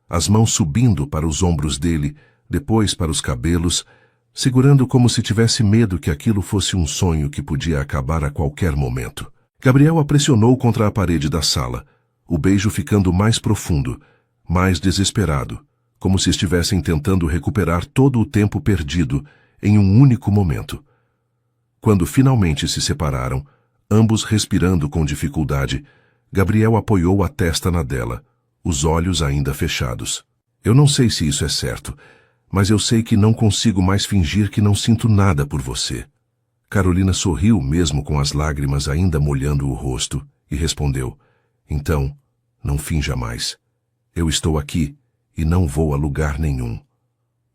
as mãos subindo para os ombros dele, depois para os cabelos, segurando como se tivesse medo que aquilo fosse um sonho que podia acabar a qualquer momento. Gabriel a pressionou contra a parede da sala, o beijo ficando mais profundo, mais desesperado, como se estivessem tentando recuperar todo o tempo perdido em um único momento. Quando finalmente se separaram, ambos respirando com dificuldade, Gabriel apoiou a testa na dela, os olhos ainda fechados. Eu não sei se isso é certo, mas eu sei que não consigo mais fingir que não sinto nada por você. Carolina sorriu mesmo com as lágrimas ainda molhando o rosto e respondeu: então, Não finja mais. Eu estou aqui e não vou a lugar nenhum.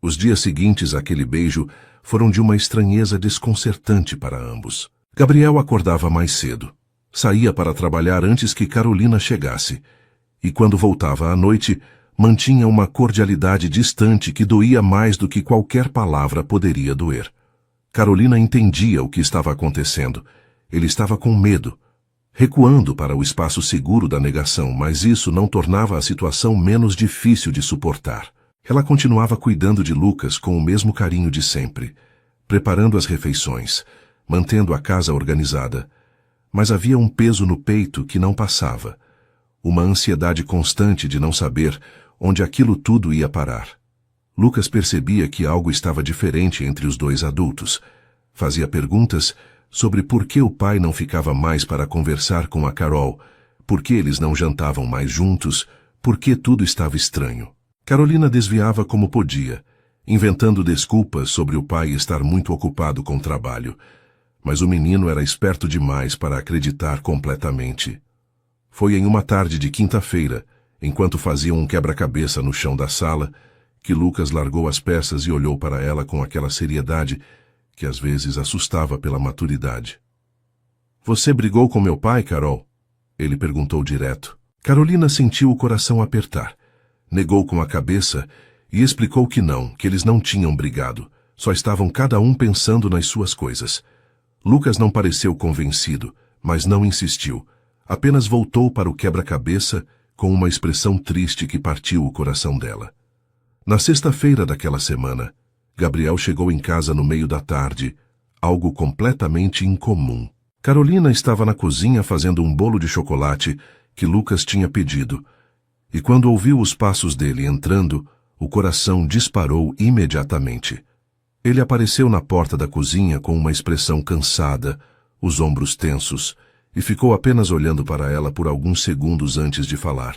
Os dias seguintes àquele beijo foram de uma estranheza desconcertante para ambos. Gabriel acordava mais cedo. Saía para trabalhar antes que Carolina chegasse. E quando voltava à noite, mantinha uma cordialidade distante que doía mais do que qualquer palavra poderia doer. Carolina entendia o que estava acontecendo. Ele estava com medo, recuando para o espaço seguro da negação, mas isso não tornava a situação menos difícil de suportar. Ela continuava cuidando de Lucas com o mesmo carinho de sempre, preparando as refeições, mantendo a casa organizada. Mas havia um peso no peito que não passava, uma ansiedade constante de não saber onde aquilo tudo ia parar. Lucas percebia que algo estava diferente entre os dois adultos. Fazia perguntas sobre por que o pai não ficava mais para conversar com a Carol, por que eles não jantavam mais juntos, por que tudo estava estranho. Carolina desviava como podia, inventando desculpas sobre o pai estar muito ocupado com o trabalho, mas o menino era esperto demais para acreditar completamente. Foi em uma tarde de quinta-feira, enquanto faziam um quebra-cabeça no chão da sala, que Lucas largou as peças e olhou para ela com aquela seriedade que às vezes assustava pela maturidade. "Você brigou com meu pai, Carol?" Ele perguntou direto. Carolina sentiu o coração apertar. Negou com a cabeça e explicou que não, que eles não tinham brigado, só estavam cada um pensando nas suas coisas. Lucas não pareceu convencido, mas não insistiu. Apenas voltou para o quebra-cabeça com uma expressão triste que partiu o coração dela. Na sexta-feira daquela semana, Gabriel chegou em casa no meio da tarde, algo completamente incomum. Carolina estava na cozinha fazendo um bolo de chocolate que Lucas tinha pedido, e quando ouviu os passos dele entrando, o coração disparou imediatamente. Ele apareceu na porta da cozinha com uma expressão cansada, os ombros tensos, e ficou apenas olhando para ela por alguns segundos antes de falar.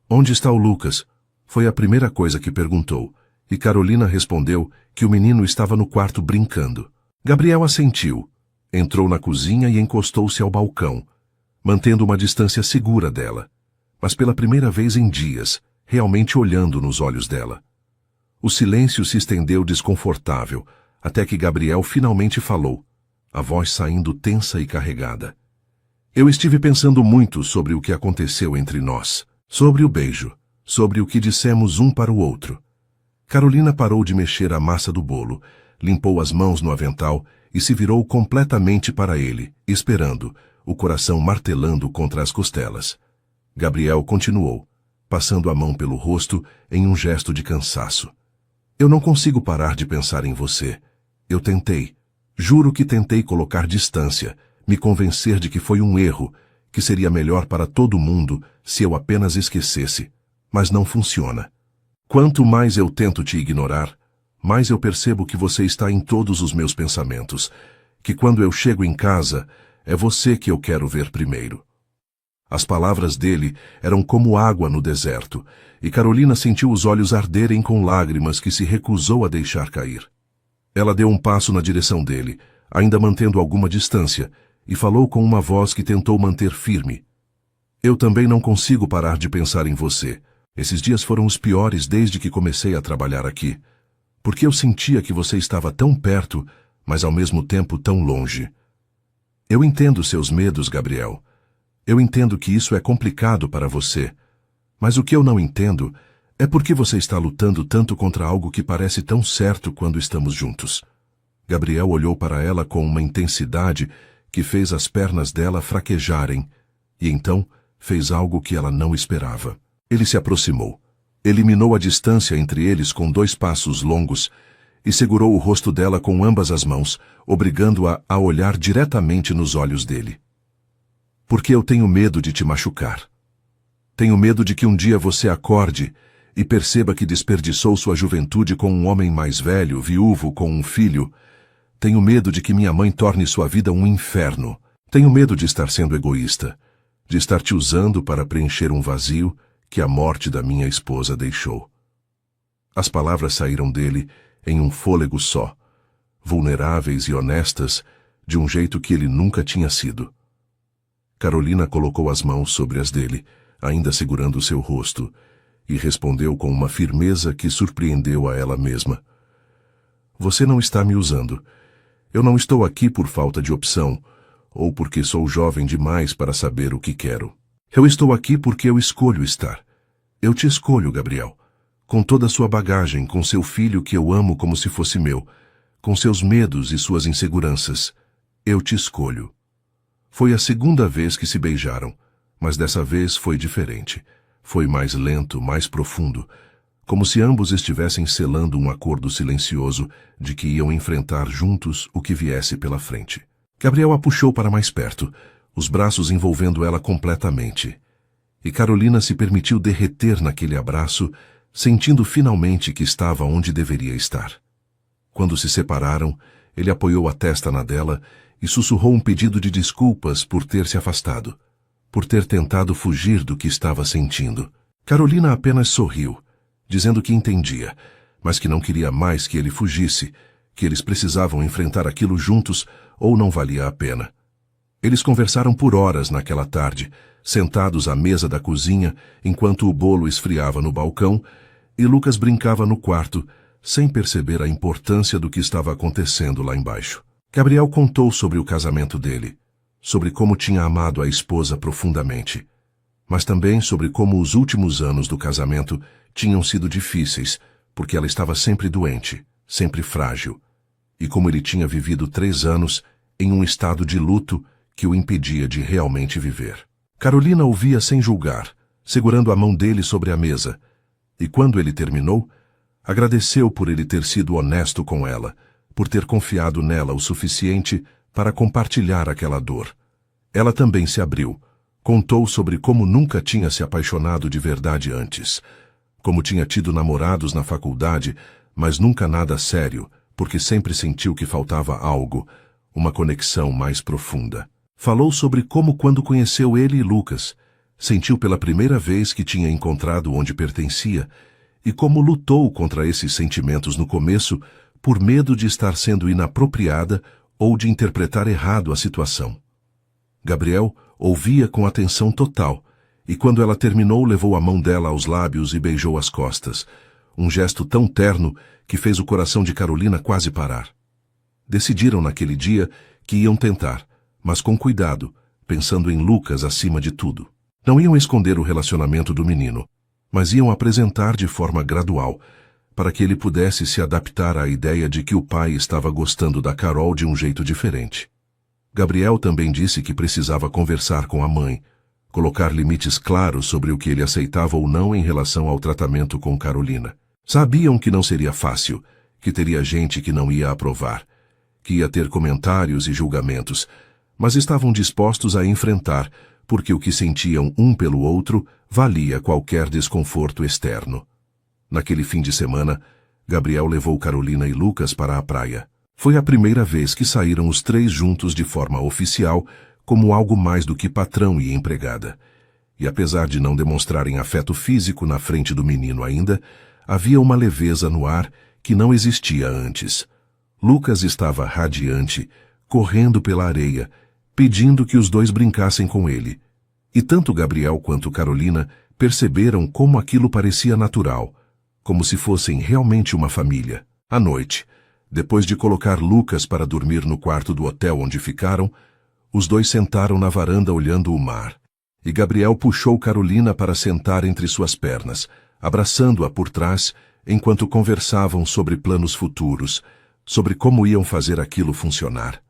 "Onde está o Lucas?" Foi a primeira coisa que perguntou, e Carolina respondeu que o menino estava no quarto brincando. Gabriel assentiu, entrou na cozinha e encostou-se ao balcão, mantendo uma distância segura dela, mas pela primeira vez em dias, realmente olhando nos olhos dela. O silêncio se estendeu desconfortável, até que Gabriel finalmente falou, a voz saindo tensa e carregada. "Eu estive pensando muito sobre o que aconteceu entre nós, sobre o beijo, sobre o que dissemos um para o outro." Carolina parou de mexer a massa do bolo, limpou as mãos no avental e se virou completamente para ele, esperando, o coração martelando contra as costelas. Gabriel continuou, passando a mão pelo rosto em um gesto de cansaço. "Eu não consigo parar de pensar em você. Eu tentei. Juro que tentei colocar distância, me convencer de que foi um erro, que seria melhor para todo mundo se eu apenas esquecesse. Mas não funciona. Quanto mais eu tento te ignorar, mais eu percebo que você está em todos os meus pensamentos, que quando eu chego em casa, é você que eu quero ver primeiro." As palavras dele eram como água no deserto, e Carolina sentiu os olhos arderem com lágrimas que se recusou a deixar cair. Ela deu um passo na direção dele, ainda mantendo alguma distância, e falou com uma voz que tentou manter firme. "Eu também não consigo parar de pensar em você. Esses dias foram os piores desde que comecei a trabalhar aqui, porque eu sentia que você estava tão perto, mas ao mesmo tempo tão longe. Eu entendo seus medos, Gabriel. Eu entendo que isso é complicado para você, mas o que eu não entendo é por que você está lutando tanto contra algo que parece tão certo quando estamos juntos." Gabriel olhou para ela com uma intensidade que fez as pernas dela fraquejarem, e então fez algo que ela não esperava. Ele se aproximou, eliminou a distância entre eles com 2 passos longos e segurou o rosto dela com ambas as mãos, obrigando-a a olhar diretamente nos olhos dele. "Porque eu tenho medo de te machucar. Tenho medo de que um dia você acorde e perceba que desperdiçou sua juventude com um homem mais velho, viúvo, com um filho. Tenho medo de que minha mãe torne sua vida um inferno. Tenho medo de estar sendo egoísta, de estar te usando para preencher um vazio que a morte da minha esposa deixou." As palavras saíram dele em um fôlego só, vulneráveis e honestas, de um jeito que ele nunca tinha sido. Carolina colocou as mãos sobre as dele, ainda segurando seu rosto, e respondeu com uma firmeza que surpreendeu a ela mesma. Você não está me usando. Eu não estou aqui por falta de opção, ou porque sou jovem demais para saber o que quero. Eu estou aqui porque eu escolho estar. Eu te escolho, Gabriel. Com toda a sua bagagem, com seu filho que eu amo como se fosse meu, com seus medos e suas inseguranças. Eu te escolho. Foi a segunda vez que se beijaram, mas dessa vez foi diferente. Foi mais lento, mais profundo, como se ambos estivessem selando um acordo silencioso de que iam enfrentar juntos o que viesse pela frente. Gabriel a puxou para mais perto, os braços envolvendo ela completamente. E Carolina se permitiu derreter naquele abraço, sentindo finalmente que estava onde deveria estar. Quando se separaram, ele apoiou a testa na dela e sussurrou um pedido de desculpas por ter se afastado, por ter tentado fugir do que estava sentindo. Carolina apenas sorriu, dizendo que entendia, mas que não queria mais que ele fugisse, que eles precisavam enfrentar aquilo juntos ou não valia a pena. Eles conversaram por horas naquela tarde, sentados à mesa da cozinha, enquanto o bolo esfriava no balcão e Lucas brincava no quarto, sem perceber a importância do que estava acontecendo lá embaixo. Gabriel contou sobre o casamento dele, sobre como tinha amado a esposa profundamente, mas também sobre como os últimos anos do casamento tinham sido difíceis, porque ela estava sempre doente, sempre frágil, e como ele tinha vivido 3 anos em um estado de luto que o impedia de realmente viver. Carolina ouvia sem julgar, segurando a mão dele sobre a mesa, e quando ele terminou, agradeceu por ele ter sido honesto com ela, por ter confiado nela o suficiente para compartilhar aquela dor. Ela também se abriu, contou sobre como nunca tinha se apaixonado de verdade antes, como tinha tido namorados na faculdade, mas nunca nada sério, porque sempre sentiu que faltava algo, uma conexão mais profunda. Falou sobre como quando conheceu ele e Lucas, sentiu pela primeira vez que tinha encontrado onde pertencia, e como lutou contra esses sentimentos no começo por medo de estar sendo inapropriada ou de interpretar errado a situação. Gabriel ouvia com atenção total, e quando ela terminou levou a mão dela aos lábios e beijou as costas, um gesto tão terno que fez o coração de Carolina quase parar. Decidiram naquele dia que iam tentar, mas com cuidado, pensando em Lucas acima de tudo. Não iam esconder o relacionamento do menino, mas iam apresentar de forma gradual, para que ele pudesse se adaptar à ideia de que o pai estava gostando da Carol de um jeito diferente. Gabriel também disse que precisava conversar com a mãe, colocar limites claros sobre o que ele aceitava ou não em relação ao tratamento com Carolina. Sabiam que não seria fácil, que teria gente que não ia aprovar, que ia ter comentários e julgamentos, mas estavam dispostos a enfrentar, porque o que sentiam um pelo outro valia qualquer desconforto externo. Naquele fim de semana, Gabriel levou Carolina e Lucas para a praia. Foi a primeira vez que saíram os 3 juntos de forma oficial, como algo mais do que patrão e empregada. E apesar de não demonstrarem afeto físico na frente do menino ainda, havia uma leveza no ar que não existia antes. Lucas estava radiante, correndo pela areia, pedindo que os 2 brincassem com ele. E tanto Gabriel quanto Carolina perceberam como aquilo parecia natural, como se fossem realmente uma família. À noite, depois de colocar Lucas para dormir no quarto do hotel onde ficaram, os 2 sentaram na varanda olhando o mar, e Gabriel puxou Carolina para sentar entre suas pernas, abraçando-a por trás, enquanto conversavam sobre planos futuros, sobre como iam fazer aquilo funcionar.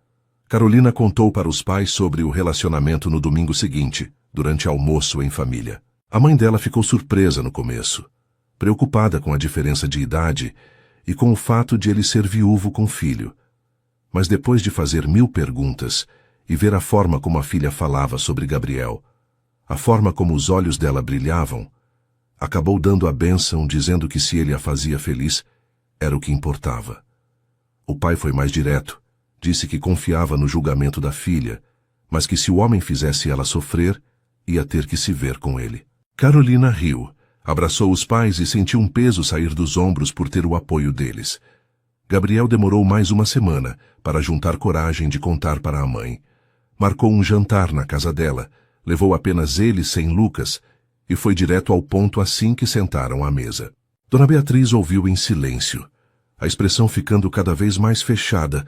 Carolina contou para os pais sobre o relacionamento no domingo seguinte, durante almoço em família. A mãe dela ficou surpresa no começo, preocupada com a diferença de idade e com o fato de ele ser viúvo com filho. Mas depois de fazer 1000 perguntas e ver a forma como a filha falava sobre Gabriel, a forma como os olhos dela brilhavam, acabou dando a bênção dizendo que se ele a fazia feliz, era o que importava. O pai foi mais direto, disse que confiava no julgamento da filha, mas que se o homem fizesse ela sofrer, ia ter que se ver com ele. Carolina riu, abraçou os pais e sentiu um peso sair dos ombros por ter o apoio deles. Gabriel demorou mais uma semana para juntar coragem de contar para a mãe. Marcou um jantar na casa dela, levou apenas ele sem Lucas e foi direto ao ponto assim que sentaram à mesa. Dona Beatriz ouviu em silêncio, a expressão ficando cada vez mais fechada,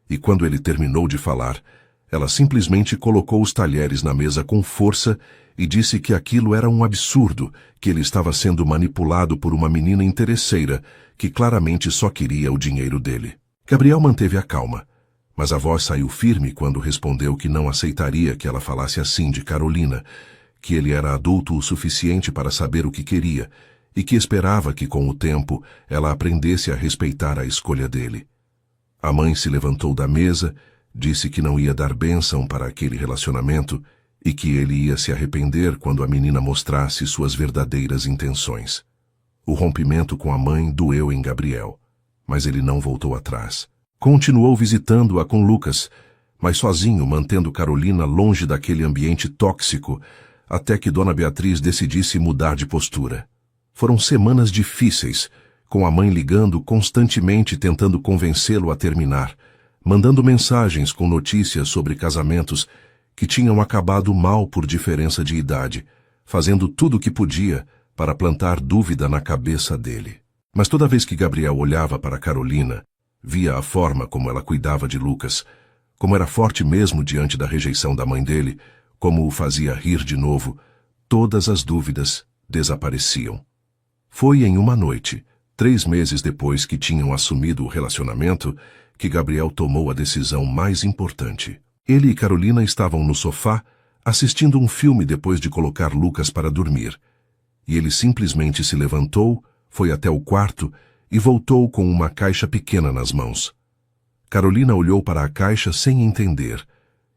e quando ele terminou de falar, ela simplesmente colocou os talheres na mesa com força e disse que aquilo era um absurdo, que ele estava sendo manipulado por uma menina interesseira que claramente só queria o dinheiro dele. Gabriel manteve a calma, mas a voz saiu firme quando respondeu que não aceitaria que ela falasse assim de Carolina, que ele era adulto o suficiente para saber o que queria e que esperava que, com o tempo, ela aprendesse a respeitar a escolha dele. A mãe se levantou da mesa, disse que não ia dar bênção para aquele relacionamento e que ele ia se arrepender quando a menina mostrasse suas verdadeiras intenções. O rompimento com a mãe doeu em Gabriel, mas ele não voltou atrás. Continuou visitando-a com Lucas, mas sozinho, mantendo Carolina longe daquele ambiente tóxico, até que Dona Beatriz decidisse mudar de postura. Foram semanas difíceis, com a mãe ligando constantemente tentando convencê-lo a terminar, mandando mensagens com notícias sobre casamentos que tinham acabado mal por diferença de idade, fazendo tudo o que podia para plantar dúvida na cabeça dele. Mas toda vez que Gabriel olhava para Carolina, via a forma como ela cuidava de Lucas, como era forte mesmo diante da rejeição da mãe dele, como o fazia rir de novo, todas as dúvidas desapareciam. Foi em uma noite, 3 meses depois que tinham assumido o relacionamento, que Gabriel tomou a decisão mais importante. Ele e Carolina estavam no sofá, assistindo um filme depois de colocar Lucas para dormir. E ele simplesmente se levantou, foi até o quarto e voltou com uma caixa pequena nas mãos. Carolina olhou para a caixa sem entender,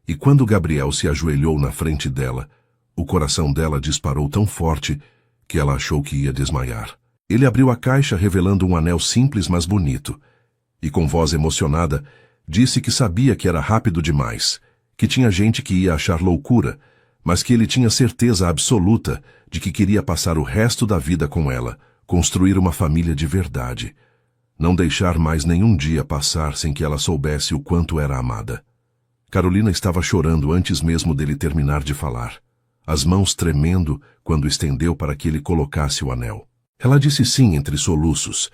e quando Gabriel se ajoelhou na frente dela, o coração dela disparou tão forte que ela achou que ia desmaiar. Ele abriu a caixa revelando um anel simples mas bonito, e com voz emocionada, disse que sabia que era rápido demais, que tinha gente que ia achar loucura, mas que ele tinha certeza absoluta de que queria passar o resto da vida com ela, construir uma família de verdade, não deixar mais nenhum dia passar sem que ela soubesse o quanto era amada. Carolina estava chorando antes mesmo dele terminar de falar, as mãos tremendo quando estendeu para que ele colocasse o anel. Ela disse sim entre soluços,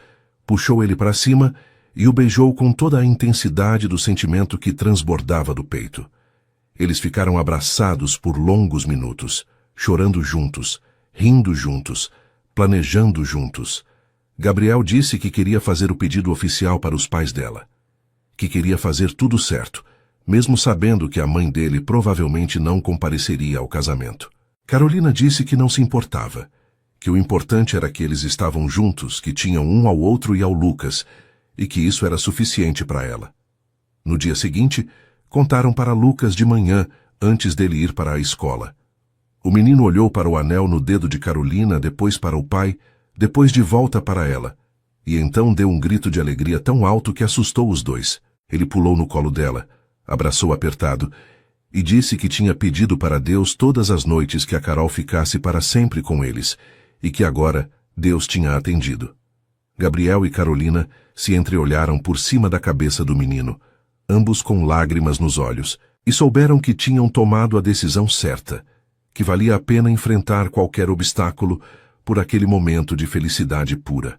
puxou ele para cima e o beijou com toda a intensidade do sentimento que transbordava do peito. Eles ficaram abraçados por longos minutos, chorando juntos, rindo juntos, planejando juntos. Gabriel disse que queria fazer o pedido oficial para os pais dela, que queria fazer tudo certo, mesmo sabendo que a mãe dele provavelmente não compareceria ao casamento. Carolina disse que não se importava, que o importante era que eles estavam juntos, que tinham um ao outro e ao Lucas, e que isso era suficiente para ela. No dia seguinte, contaram para Lucas de manhã, antes dele ir para a escola. O menino olhou para o anel no dedo de Carolina, depois para o pai, depois de volta para ela, e então deu um grito de alegria tão alto que assustou os dois. Ele pulou no colo dela, abraçou apertado, e disse que tinha pedido para Deus todas as noites que a Carol ficasse para sempre com eles, e que agora Deus tinha atendido. Gabriel e Carolina se entreolharam por cima da cabeça do menino, ambos com lágrimas nos olhos, e souberam que tinham tomado a decisão certa, que valia a pena enfrentar qualquer obstáculo por aquele momento de felicidade pura.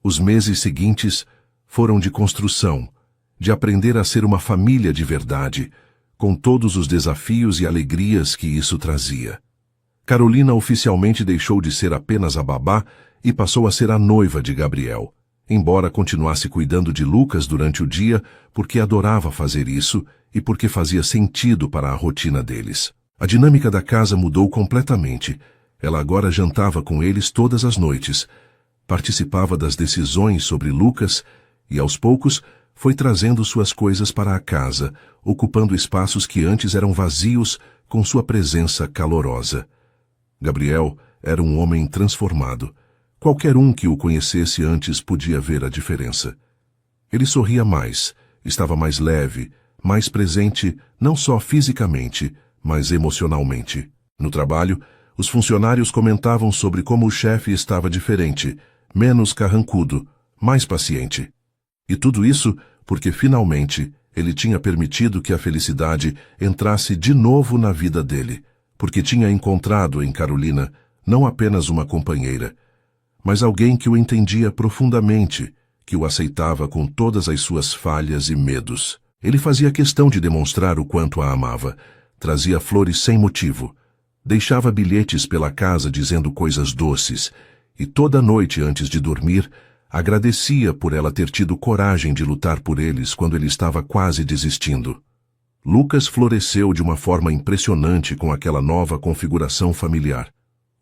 Os meses seguintes foram de construção, de aprender a ser uma família de verdade, com todos os desafios e alegrias que isso trazia. Carolina oficialmente deixou de ser apenas a babá e passou a ser a noiva de Gabriel, embora continuasse cuidando de Lucas durante o dia porque adorava fazer isso e porque fazia sentido para a rotina deles. A dinâmica da casa mudou completamente. Ela agora jantava com eles todas as noites, participava das decisões sobre Lucas e, aos poucos, foi trazendo suas coisas para a casa, ocupando espaços que antes eram vazios com sua presença calorosa. Gabriel era um homem transformado. Qualquer um que o conhecesse antes podia ver a diferença. Ele sorria mais, estava mais leve, mais presente não só fisicamente, mas emocionalmente. No trabalho, os funcionários comentavam sobre como o chefe estava diferente, menos carrancudo, mais paciente. E tudo isso porque, finalmente, ele tinha permitido que a felicidade entrasse de novo na vida dele, porque tinha encontrado em Carolina não apenas uma companheira, mas alguém que o entendia profundamente, que o aceitava com todas as suas falhas e medos. Ele fazia questão de demonstrar o quanto a amava, trazia flores sem motivo, deixava bilhetes pela casa dizendo coisas doces, e toda noite antes de dormir, agradecia por ela ter tido coragem de lutar por eles quando ele estava quase desistindo. Lucas floresceu de uma forma impressionante com aquela nova configuração familiar.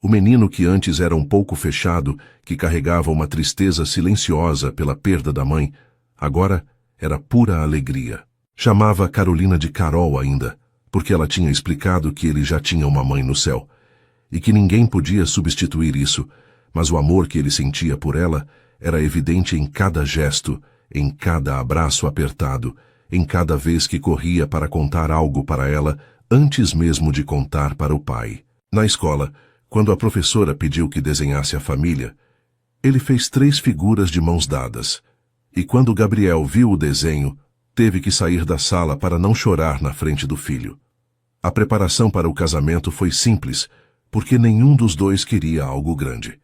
O menino que antes era um pouco fechado, que carregava uma tristeza silenciosa pela perda da mãe, agora era pura alegria. Chamava Carolina de Carol ainda, porque ela tinha explicado que ele já tinha uma mãe no céu, e que ninguém podia substituir isso, mas o amor que ele sentia por ela era evidente em cada gesto, em cada abraço apertado, em cada vez que corria para contar algo para ela, antes mesmo de contar para o pai. Na escola, quando a professora pediu que desenhasse a família, ele fez 3 figuras de mãos dadas, e quando Gabriel viu o desenho, teve que sair da sala para não chorar na frente do filho. A preparação para o casamento foi simples, porque nenhum dos dois queria algo grande.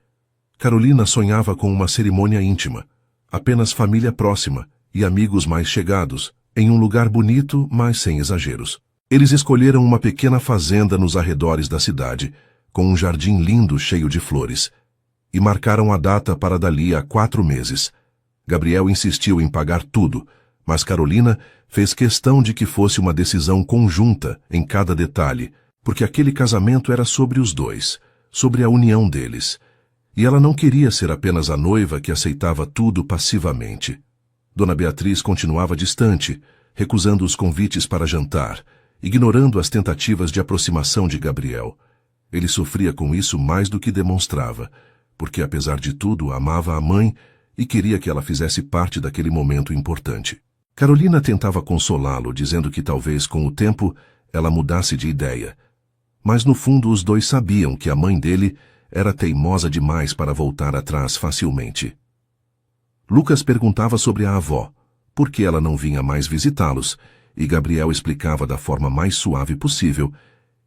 Carolina sonhava com uma cerimônia íntima, apenas família próxima e amigos mais chegados, em um lugar bonito, mas sem exageros. Eles escolheram uma pequena fazenda nos arredores da cidade, com um jardim lindo cheio de flores, e marcaram a data para dali a 4 meses. Gabriel insistiu em pagar tudo, mas Carolina fez questão de que fosse uma decisão conjunta em cada detalhe, porque aquele casamento era sobre os dois, sobre a união deles. E ela não queria ser apenas a noiva que aceitava tudo passivamente. Dona Beatriz continuava distante, recusando os convites para jantar, ignorando as tentativas de aproximação de Gabriel. Ele sofria com isso mais do que demonstrava, porque apesar de tudo amava a mãe e queria que ela fizesse parte daquele momento importante. Carolina tentava consolá-lo, dizendo que talvez com o tempo ela mudasse de ideia. Mas no fundo os dois sabiam que a mãe dele era teimosa demais para voltar atrás facilmente. Lucas perguntava sobre a avó, por que ela não vinha mais visitá-los, e Gabriel explicava da forma mais suave possível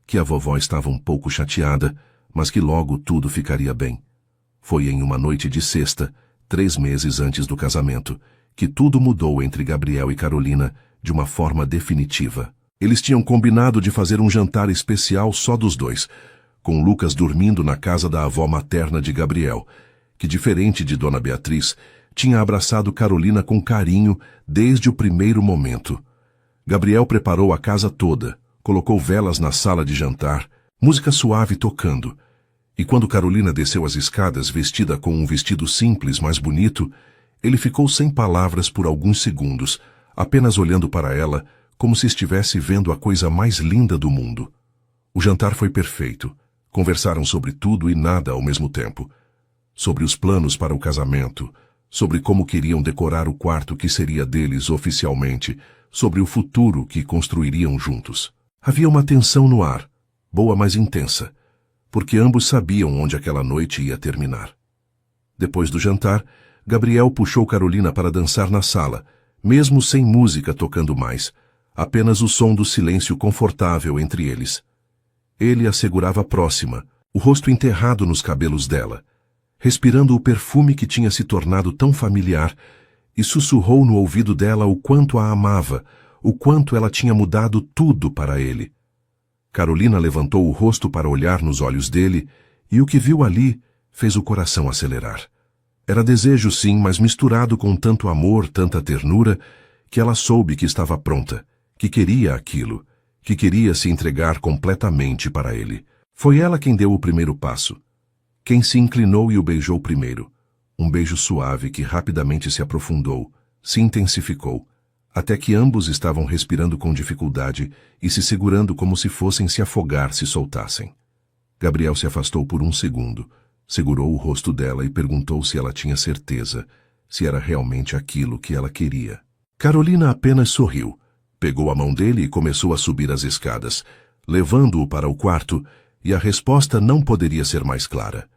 que a vovó estava um pouco chateada, mas que logo tudo ficaria bem. Foi em uma noite de sexta, 3 meses antes do casamento, que tudo mudou entre Gabriel e Carolina de uma forma definitiva. Eles tinham combinado de fazer um jantar especial só dos dois, com Lucas dormindo na casa da avó materna de Gabriel, que, diferente de Dona Beatriz, tinha abraçado Carolina com carinho desde o primeiro momento. Gabriel preparou a casa toda, colocou velas na sala de jantar, música suave tocando, e quando Carolina desceu as escadas vestida com um vestido simples, mas bonito, ele ficou sem palavras por alguns segundos, apenas olhando para ela como se estivesse vendo a coisa mais linda do mundo. O jantar foi perfeito. Conversaram sobre tudo e nada ao mesmo tempo. Sobre os planos para o casamento, sobre como queriam decorar o quarto que seria deles oficialmente, sobre o futuro que construiriam juntos. Havia uma tensão no ar, boa mas intensa, porque ambos sabiam onde aquela noite ia terminar. Depois do jantar, Gabriel puxou Carolina para dançar na sala, mesmo sem música tocando mais, apenas o som do silêncio confortável entre eles. Ele a segurava próxima, o rosto enterrado nos cabelos dela, respirando o perfume que tinha se tornado tão familiar, e sussurrou no ouvido dela o quanto a amava, o quanto ela tinha mudado tudo para ele. Carolina levantou o rosto para olhar nos olhos dele, e o que viu ali fez o coração acelerar. Era desejo, sim, mas misturado com tanto amor, tanta ternura, que ela soube que estava pronta, que queria aquilo, que queria se entregar completamente para ele. Foi ela quem deu o primeiro passo, quem se inclinou e o beijou primeiro. Um beijo suave que rapidamente se aprofundou, se intensificou, até que ambos estavam respirando com dificuldade e se segurando como se fossem se afogar se soltassem. Gabriel se afastou por um segundo, segurou o rosto dela e perguntou se ela tinha certeza, se era realmente aquilo que ela queria. Carolina apenas sorriu, pegou a mão dele e começou a subir as escadas, levando-o para o quarto, e a resposta não poderia ser mais clara.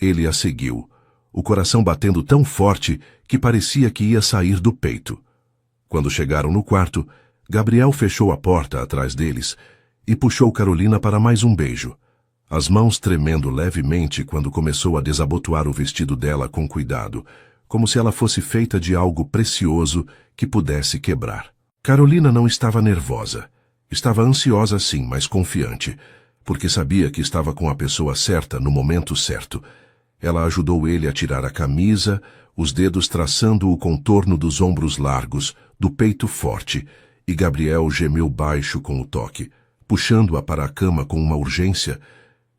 Ele a seguiu, o coração batendo tão forte que parecia que ia sair do peito. Quando chegaram no quarto, Gabriel fechou a porta atrás deles e puxou Carolina para mais um beijo. as mãos tremendo levemente quando começou a desabotoar o vestido dela com cuidado, como se ela fosse feita de algo precioso que pudesse quebrar. Carolina não estava nervosa. Estava ansiosa sim, mas confiante, porque sabia que estava com a pessoa certa no momento certo. Ela ajudou ele a tirar a camisa, os dedos traçando o contorno dos ombros largos, do peito forte, e Gabriel gemeu baixo com o toque, puxando-a para a cama com uma urgência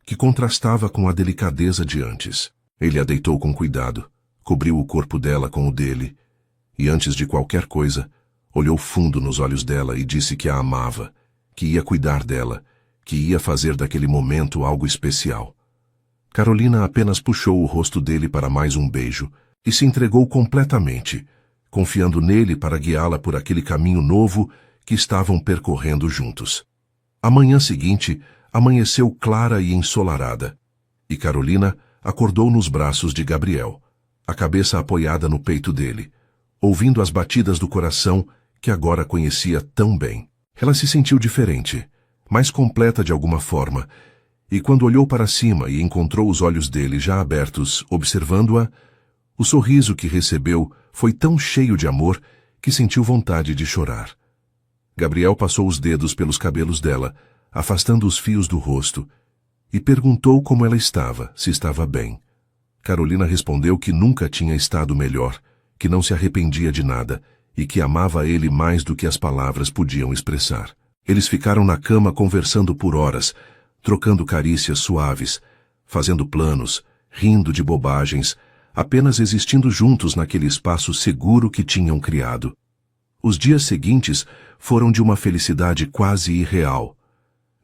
que contrastava com a delicadeza de antes. Ele a deitou com cuidado, cobriu o corpo dela com o dele, e antes de qualquer coisa, olhou fundo nos olhos dela e disse que a amava, que ia cuidar dela, que ia fazer daquele momento algo especial. Carolina apenas puxou o rosto dele para mais um beijo e se entregou completamente, confiando nele para guiá-la por aquele caminho novo que estavam percorrendo juntos. A manhã seguinte amanheceu clara e ensolarada, e Carolina acordou nos braços de Gabriel, a cabeça apoiada no peito dele, ouvindo as batidas do coração que agora conhecia tão bem. Ela se sentiu diferente, mais completa de alguma forma, e quando olhou para cima e encontrou os olhos dele já abertos, observando-a, o sorriso que recebeu foi tão cheio de amor que sentiu vontade de chorar. Gabriel passou os dedos pelos cabelos dela, afastando os fios do rosto, e perguntou como ela estava, se estava bem. Carolina respondeu que nunca tinha estado melhor, que não se arrependia de nada e que amava ele mais do que as palavras podiam expressar. Eles ficaram na cama conversando por horas, trocando carícias suaves, fazendo planos, rindo de bobagens, apenas existindo juntos naquele espaço seguro que tinham criado. Os dias seguintes foram de uma felicidade quase irreal.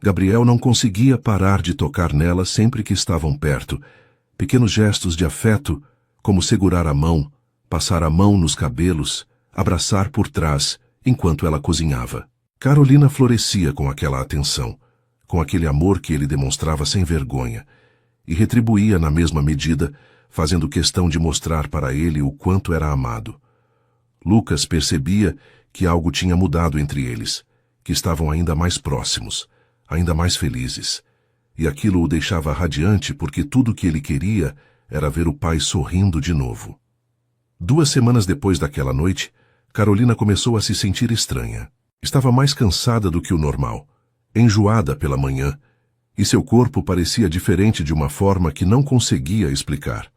Gabriel não conseguia parar de tocar nela sempre que estavam perto. Pequenos gestos de afeto, como segurar a mão, passar a mão nos cabelos, abraçar por trás, enquanto ela cozinhava. Carolina florescia com aquela atenção, com aquele amor que ele demonstrava sem vergonha, e retribuía na mesma medida, fazendo questão de mostrar para ele o quanto era amado. Lucas percebia que algo tinha mudado entre eles, que estavam ainda mais próximos, ainda mais felizes, e aquilo o deixava radiante porque tudo o que ele queria era ver o pai sorrindo de novo. 2 semanas depois daquela noite, Carolina começou a se sentir estranha. Estava mais cansada do que o normal, enjoada pela manhã, e seu corpo parecia diferente de uma forma que não conseguia explicar.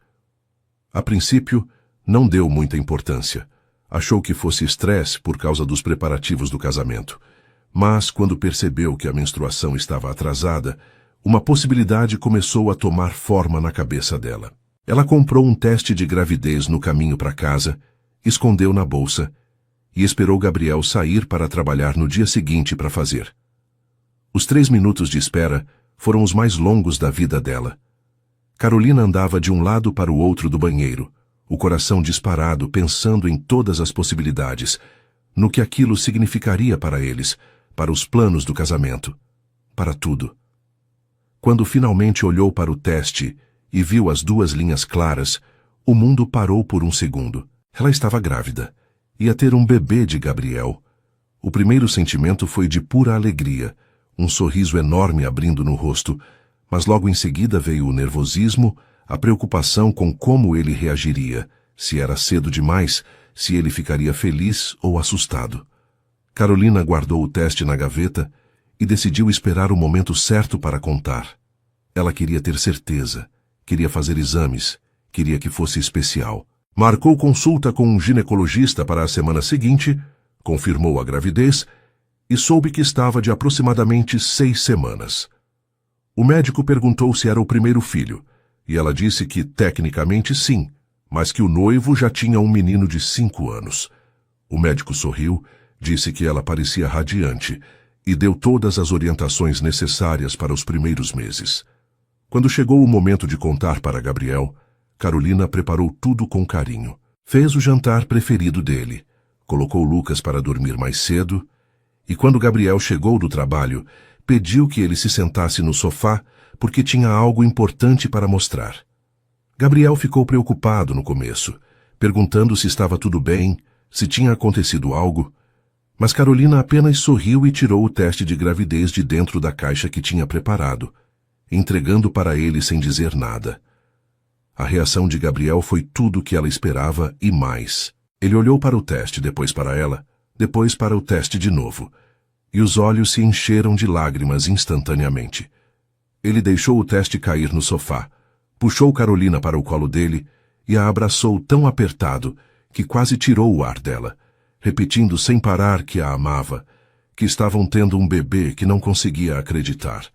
A princípio, não deu muita importância. Achou que fosse estresse por causa dos preparativos do casamento. Mas, quando percebeu que a menstruação estava atrasada, uma possibilidade começou a tomar forma na cabeça dela. Ela comprou um teste de gravidez no caminho para casa, escondeu na bolsa e esperou Gabriel sair para trabalhar no dia seguinte para fazer. Os 3 minutos de espera foram os mais longos da vida dela. Carolina andava de um lado para o outro do banheiro, o coração disparado, pensando em todas as possibilidades, no que aquilo significaria para eles, para os planos do casamento, para tudo. Quando finalmente olhou para o teste e viu as 2 linhas claras, o mundo parou por um segundo. Ela estava grávida. Ia ter um bebê de Gabriel. O primeiro sentimento foi de pura alegria, um sorriso enorme abrindo no rosto, mas logo em seguida veio o nervosismo, a preocupação com como ele reagiria, se era cedo demais, se ele ficaria feliz ou assustado. Carolina guardou o teste na gaveta e decidiu esperar o momento certo para contar. Ela queria ter certeza, queria fazer exames, queria que fosse especial. Marcou consulta com um ginecologista para a semana seguinte, confirmou a gravidez e soube que estava de aproximadamente 6 semanas. O médico perguntou se era o primeiro filho, e ela disse que tecnicamente sim, mas que o noivo já tinha um menino de 5 anos. O médico sorriu, disse que ela parecia radiante e deu todas as orientações necessárias para os primeiros meses. Quando chegou o momento de contar para Gabriel, Carolina preparou tudo com carinho. Fez o jantar preferido dele, colocou Lucas para dormir mais cedo, e quando Gabriel chegou do trabalho, pediu que ele se sentasse no sofá porque tinha algo importante para mostrar. Gabriel ficou preocupado no começo, perguntando se estava tudo bem, se tinha acontecido algo, mas Carolina apenas sorriu e tirou o teste de gravidez de dentro da caixa que tinha preparado, entregando para ele sem dizer nada. A reação de Gabriel foi tudo o que ela esperava e mais. Ele olhou para o teste, depois para ela, depois para o teste de novo, e os olhos se encheram de lágrimas instantaneamente. Ele deixou o teste cair no sofá, puxou Carolina para o colo dele e a abraçou tão apertado que quase tirou o ar dela, repetindo sem parar que a amava, que estavam tendo um bebê que não conseguia acreditar.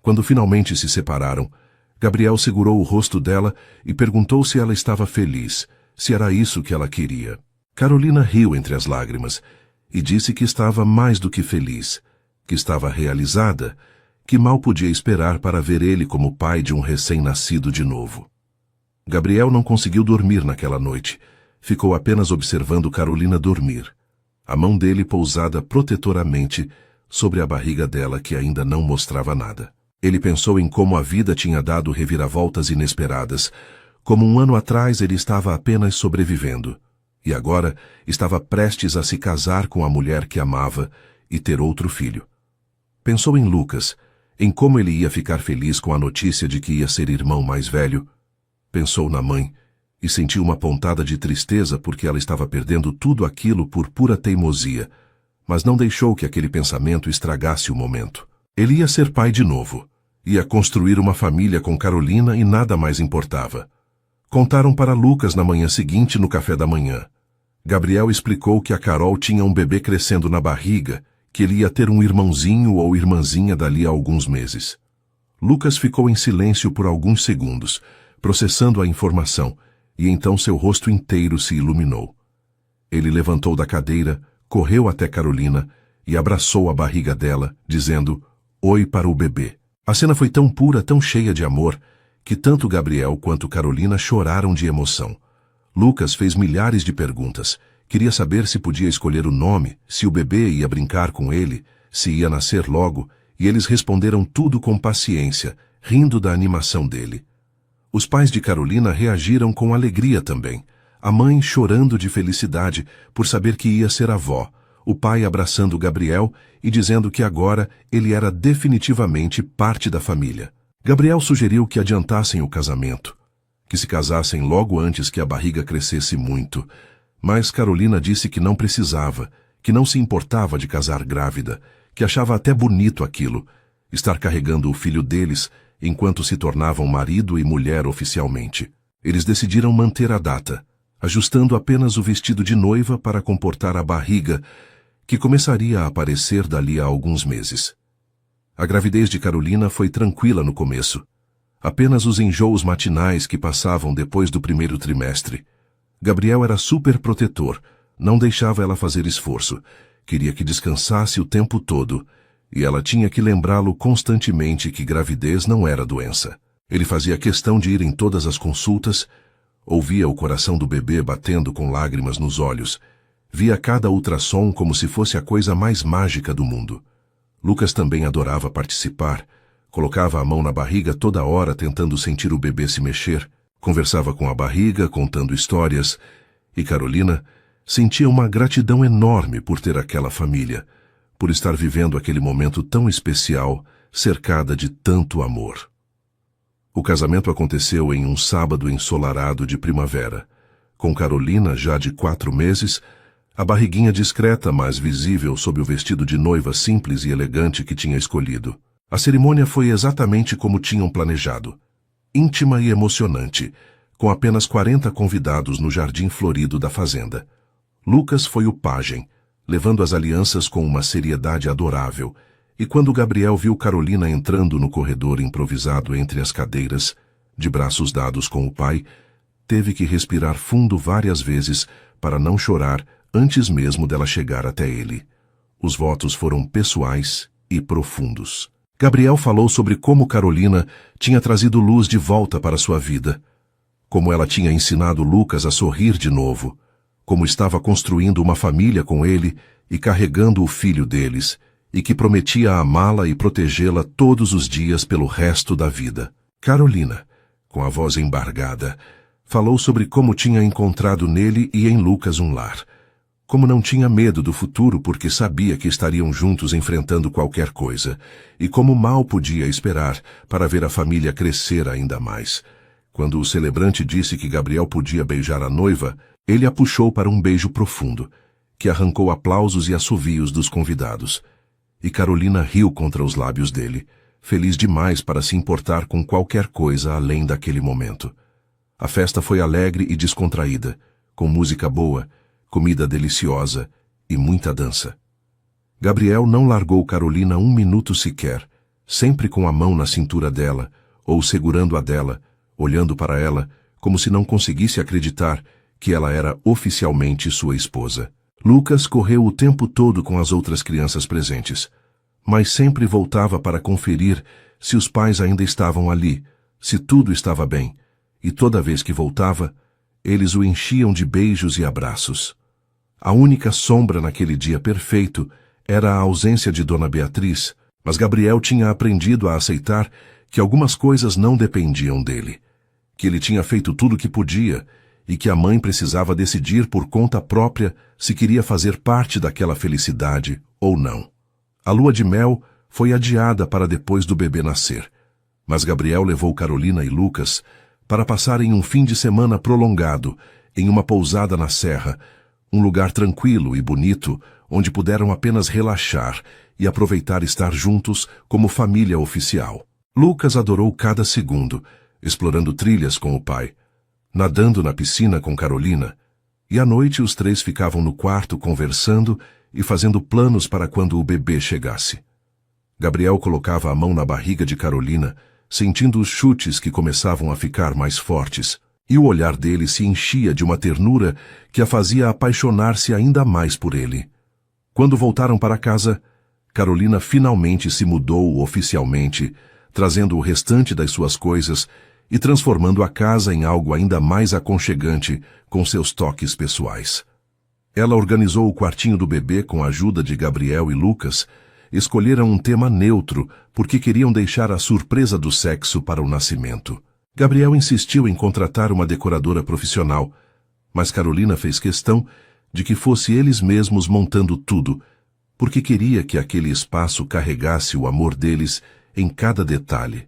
Quando finalmente se separaram, Gabriel segurou o rosto dela e perguntou se ela estava feliz, se era isso que ela queria. Carolina riu entre as lágrimas e disse que estava mais do que feliz, que estava realizada, que mal podia esperar para ver ele como pai de um recém-nascido de novo. Gabriel não conseguiu dormir naquela noite. Ficou apenas observando Carolina dormir, a mão dele pousada protetoramente sobre a barriga dela que ainda não mostrava nada. Ele pensou em como a vida tinha dado reviravoltas inesperadas, como um ano atrás ele estava apenas sobrevivendo, e agora estava prestes a se casar com a mulher que amava e ter outro filho. Pensou em Lucas, em como ele ia ficar feliz com a notícia de que ia ser irmão mais velho. Pensou na mãe e sentiu uma pontada de tristeza porque ela estava perdendo tudo aquilo por pura teimosia, mas não deixou que aquele pensamento estragasse o momento. Ele ia ser pai de novo, ia construir uma família com Carolina e nada mais importava. Contaram para Lucas na manhã seguinte no café da manhã. Gabriel explicou que a Carol tinha um bebê crescendo na barriga, que ele ia ter um irmãozinho ou irmãzinha dali a alguns meses. Lucas ficou em silêncio por alguns segundos, processando a informação, e então seu rosto inteiro se iluminou. Ele levantou da cadeira, correu até Carolina e abraçou a barriga dela, dizendo "Oi" para o bebê. A cena foi tão pura, tão cheia de amor, que tanto Gabriel quanto Carolina choraram de emoção. Lucas fez milhares de perguntas. Queria saber se podia escolher o nome, se o bebê ia brincar com ele, se ia nascer logo, e eles responderam tudo com paciência, rindo da animação dele. Os pais de Carolina reagiram com alegria também. A mãe chorando de felicidade por saber que ia ser avó, o pai abraçando Gabriel e dizendo que agora ele era definitivamente parte da família. Gabriel sugeriu que adiantassem o casamento, que se casassem logo antes que a barriga crescesse muito, mas Carolina disse que não precisava, que não se importava de casar grávida, que achava até bonito aquilo, estar carregando o filho deles enquanto se tornavam marido e mulher oficialmente. Eles decidiram manter a data, ajustando apenas o vestido de noiva para comportar a barriga, que começaria a aparecer dali a alguns meses. A gravidez de Carolina foi tranquila no começo. Apenas os enjoos matinais que passavam depois do primeiro trimestre. Gabriel era super protetor, não deixava ela fazer esforço, queria que descansasse o tempo todo, e ela tinha que lembrá-lo constantemente que gravidez não era doença. Ele fazia questão de ir em todas as consultas, ouvia o coração do bebê batendo com lágrimas nos olhos, via cada ultrassom como se fosse a coisa mais mágica do mundo. Lucas também adorava participar, colocava a mão na barriga toda hora tentando sentir o bebê se mexer, conversava com a barriga, contando histórias, e Carolina sentia uma gratidão enorme por ter aquela família, por estar vivendo aquele momento tão especial, cercada de tanto amor. O casamento aconteceu em um sábado ensolarado de primavera, com Carolina já de 4 meses, a barriguinha discreta, mas visível sob o vestido de noiva simples e elegante que tinha escolhido. A cerimônia foi exatamente como tinham planejado, íntima e emocionante, com apenas 40 convidados no jardim florido da fazenda. Lucas foi o pajem, levando as alianças com uma seriedade adorável, e quando Gabriel viu Carolina entrando no corredor improvisado entre as cadeiras, de braços dados com o pai, teve que respirar fundo várias vezes para não chorar antes mesmo dela chegar até ele. Os votos foram pessoais e profundos. Gabriel falou sobre como Carolina tinha trazido luz de volta para sua vida, como ela tinha ensinado Lucas a sorrir de novo, como estava construindo uma família com ele e carregando o filho deles, e que prometia amá-la e protegê-la todos os dias pelo resto da vida. Carolina, com a voz embargada, falou sobre como tinha encontrado nele e em Lucas um lar, Como não tinha medo do futuro porque sabia que estariam juntos enfrentando qualquer coisa, e como mal podia esperar para ver a família crescer ainda mais. Quando o celebrante disse que Gabriel podia beijar a noiva, ele a puxou para um beijo profundo, que arrancou aplausos e assovios dos convidados. E Carolina riu contra os lábios dele, feliz demais para se importar com qualquer coisa além daquele momento. A festa foi alegre e descontraída, com música boa, comida deliciosa e muita dança. Gabriel não largou Carolina um minuto sequer, sempre com a mão na cintura dela, ou segurando a dela, olhando para ela, como se não conseguisse acreditar que ela era oficialmente sua esposa. Lucas correu o tempo todo com as outras crianças presentes, mas sempre voltava para conferir se os pais ainda estavam ali, se tudo estava bem, e toda vez que voltava, eles o enchiam de beijos e abraços. A única sombra naquele dia perfeito era a ausência de Dona Beatriz, mas Gabriel tinha aprendido a aceitar que algumas coisas não dependiam dele, que ele tinha feito tudo o que podia e que a mãe precisava decidir por conta própria se queria fazer parte daquela felicidade ou não. A lua de mel foi adiada para depois do bebê nascer, mas Gabriel levou Carolina e Lucas para passarem um fim de semana prolongado em uma pousada na serra, um lugar tranquilo e bonito onde puderam apenas relaxar e aproveitar estar juntos como família oficial. Lucas adorou cada segundo, explorando trilhas com o pai, nadando na piscina com Carolina, e à noite os três ficavam no quarto conversando e fazendo planos para quando o bebê chegasse. Gabriel colocava a mão na barriga de Carolina, sentindo os chutes que começavam a ficar mais fortes, e o olhar dele se enchia de uma ternura que a fazia apaixonar-se ainda mais por ele. Quando voltaram para casa, Carolina finalmente se mudou oficialmente, trazendo o restante das suas coisas e transformando a casa em algo ainda mais aconchegante com seus toques pessoais. Ela organizou o quartinho do bebê com a ajuda de Gabriel e Lucas. Escolheram um tema neutro porque queriam deixar a surpresa do sexo para o nascimento. Gabriel insistiu em contratar uma decoradora profissional, mas Carolina fez questão de que fosse eles mesmos montando tudo, porque queria que aquele espaço carregasse o amor deles em cada detalhe.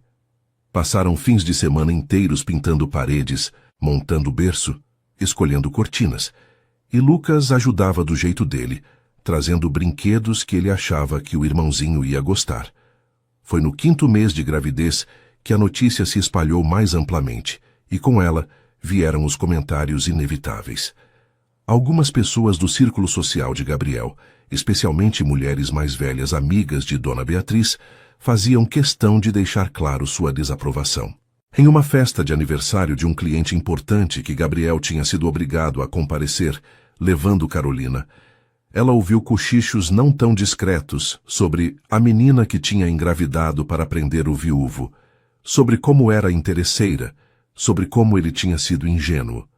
Passaram fins de semana inteiros pintando paredes, montando berço, escolhendo cortinas, e Lucas ajudava do jeito dele, trazendo brinquedos que ele achava que o irmãozinho ia gostar. Foi no 5º mês de gravidez que a notícia se espalhou mais amplamente, e com ela vieram os comentários inevitáveis. Algumas pessoas do círculo social de Gabriel, especialmente mulheres mais velhas amigas de Dona Beatriz, faziam questão de deixar claro sua desaprovação. Em uma festa de aniversário de um cliente importante que Gabriel tinha sido obrigado a comparecer, levando Carolina, ela ouviu cochichos não tão discretos sobre a menina que tinha engravidado para prender o viúvo, sobre como era interesseira, sobre como ele tinha sido ingênuo.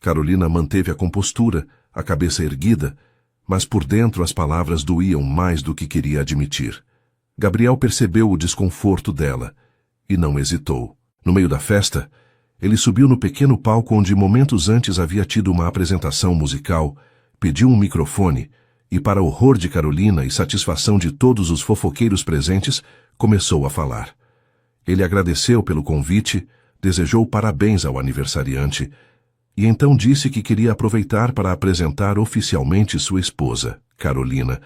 Carolina manteve a compostura, a cabeça erguida, mas por dentro as palavras doíam mais do que queria admitir. Gabriel percebeu o desconforto dela e não hesitou. No meio da festa, ele subiu no pequeno palco onde momentos antes havia tido uma apresentação musical, pediu um microfone e, para horror de Carolina e satisfação de todos os fofoqueiros presentes, começou a falar. Ele agradeceu pelo convite, desejou parabéns ao aniversariante e então disse que queria aproveitar para apresentar oficialmente sua esposa, Carolina,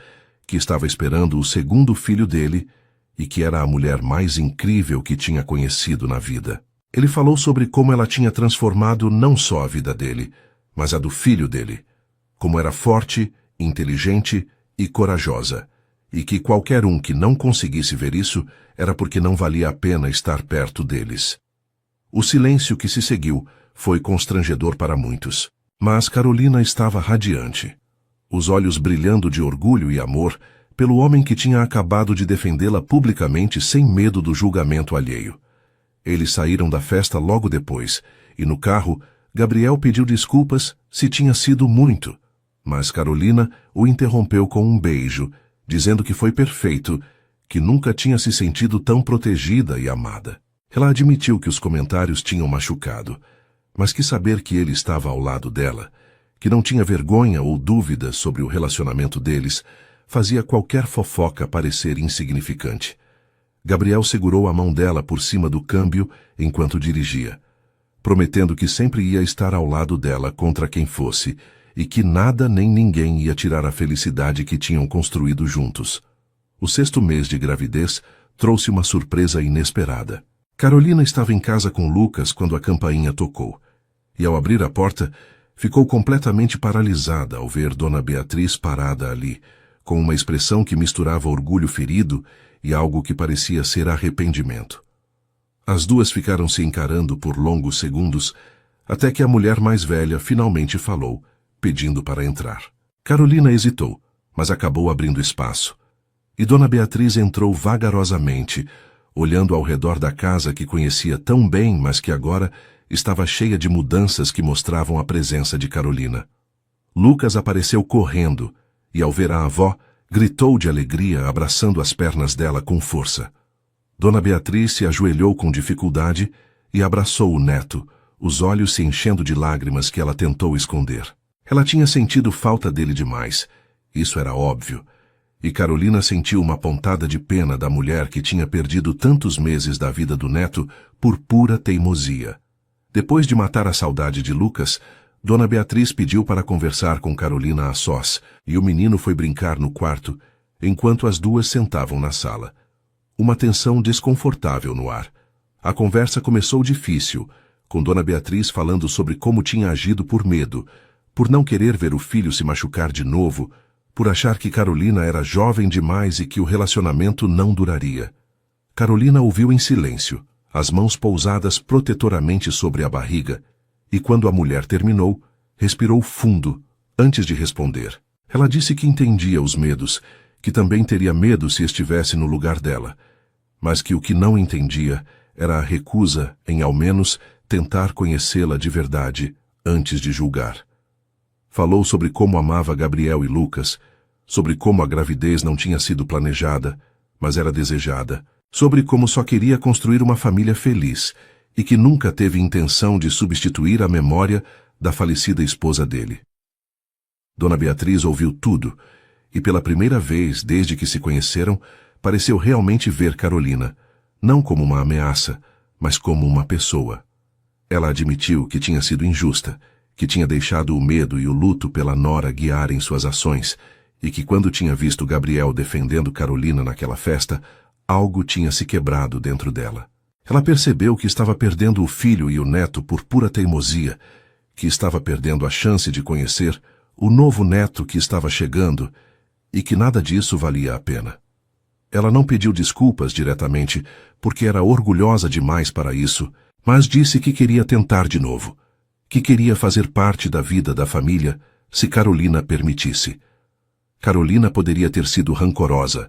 que estava esperando o 2º filho dele e que era a mulher mais incrível que tinha conhecido na vida. Ele falou sobre como ela tinha transformado não só a vida dele, mas a do filho dele, como era forte, inteligente e corajosa, e que qualquer um que não conseguisse ver isso era porque não valia a pena estar perto deles. O silêncio que se seguiu foi constrangedor para muitos, mas Carolina estava radiante, os olhos brilhando de orgulho e amor pelo homem que tinha acabado de defendê-la publicamente sem medo do julgamento alheio. Eles saíram da festa logo depois, e no carro, Gabriel pediu desculpas se tinha sido muito, mas Carolina o interrompeu com um beijo, dizendo que foi perfeito, que nunca tinha se sentido tão protegida e amada. Ela admitiu que os comentários tinham machucado, mas quis saber que ele estava ao lado dela, que não tinha vergonha ou dúvidas sobre o relacionamento deles, fazia qualquer fofoca parecer insignificante. Gabriel segurou a mão dela por cima do câmbio enquanto dirigia, prometendo que sempre ia estar ao lado dela contra quem fosse, e que nada nem ninguém ia tirar a felicidade que tinham construído juntos. O 6º mês de gravidez trouxe uma surpresa inesperada. Carolina estava em casa com Lucas quando a campainha tocou, e ao abrir a porta, ficou completamente paralisada ao ver Dona Beatriz parada ali, com uma expressão que misturava orgulho ferido e algo que parecia ser arrependimento. As duas ficaram se encarando por longos segundos, até que a mulher mais velha finalmente falou, pedindo para entrar. Carolina hesitou, mas acabou abrindo espaço. E Dona Beatriz entrou vagarosamente, olhando ao redor da casa que conhecia tão bem, mas que agora estava cheia de mudanças que mostravam a presença de Carolina. Lucas apareceu correndo, e ao ver a avó, gritou de alegria, abraçando as pernas dela com força. Dona Beatriz se ajoelhou com dificuldade e abraçou o neto, os olhos se enchendo de lágrimas que ela tentou esconder. Ela tinha sentido falta dele demais, isso era óbvio, e Carolina sentiu uma pontada de pena da mulher que tinha perdido tantos meses da vida do neto por pura teimosia. Depois de matar a saudade de Lucas, Dona Beatriz pediu para conversar com Carolina a sós, e o menino foi brincar no quarto, enquanto as duas sentavam na sala. Uma tensão desconfortável no ar. A conversa começou difícil, com Dona Beatriz falando sobre como tinha agido por medo, por não querer ver o filho se machucar de novo, por achar que Carolina era jovem demais e que o relacionamento não duraria. Carolina ouviu em silêncio, as mãos pousadas protetoramente sobre a barriga, e quando a mulher terminou, respirou fundo, antes de responder. Ela disse que entendia os medos, que também teria medo se estivesse no lugar dela, mas que o que não entendia era a recusa em, ao menos, tentar conhecê-la de verdade antes de julgar. Falou sobre como amava Gabriel e Lucas, sobre como a gravidez não tinha sido planejada, mas era desejada, sobre como só queria construir uma família feliz e que nunca teve intenção de substituir a memória da falecida esposa dele. Dona Beatriz ouviu tudo, e pela primeira vez desde que se conheceram, pareceu realmente ver Carolina, não como uma ameaça, mas como uma pessoa. Ela admitiu que tinha sido injusta, que tinha deixado o medo e o luto pela nora guiarem suas ações, e que quando tinha visto Gabriel defendendo Carolina naquela festa, algo tinha se quebrado dentro dela. Ela percebeu que estava perdendo o filho e o neto por pura teimosia, que estava perdendo a chance de conhecer o novo neto que estava chegando e que nada disso valia a pena. Ela não pediu desculpas diretamente, porque era orgulhosa demais para isso, mas disse que queria tentar de novo, que queria fazer parte da vida da família se Carolina permitisse. Carolina poderia ter sido rancorosa,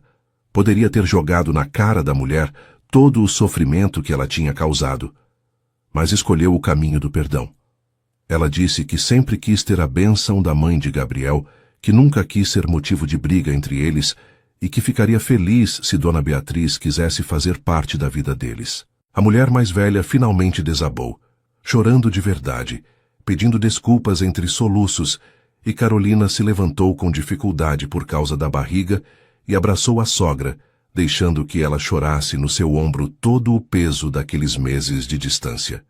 poderia ter jogado na cara da mulher todo o sofrimento que ela tinha causado, mas escolheu o caminho do perdão. Ela disse que sempre quis ter a bênção da mãe de Gabriel, que nunca quis ser motivo de briga entre eles e que ficaria feliz se Dona Beatriz quisesse fazer parte da vida deles. A mulher mais velha finalmente desabou, chorando de verdade, pedindo desculpas entre soluços, e Carolina se levantou com dificuldade por causa da barriga e abraçou a sogra, deixando que ela chorasse no seu ombro todo o peso daqueles meses de distância.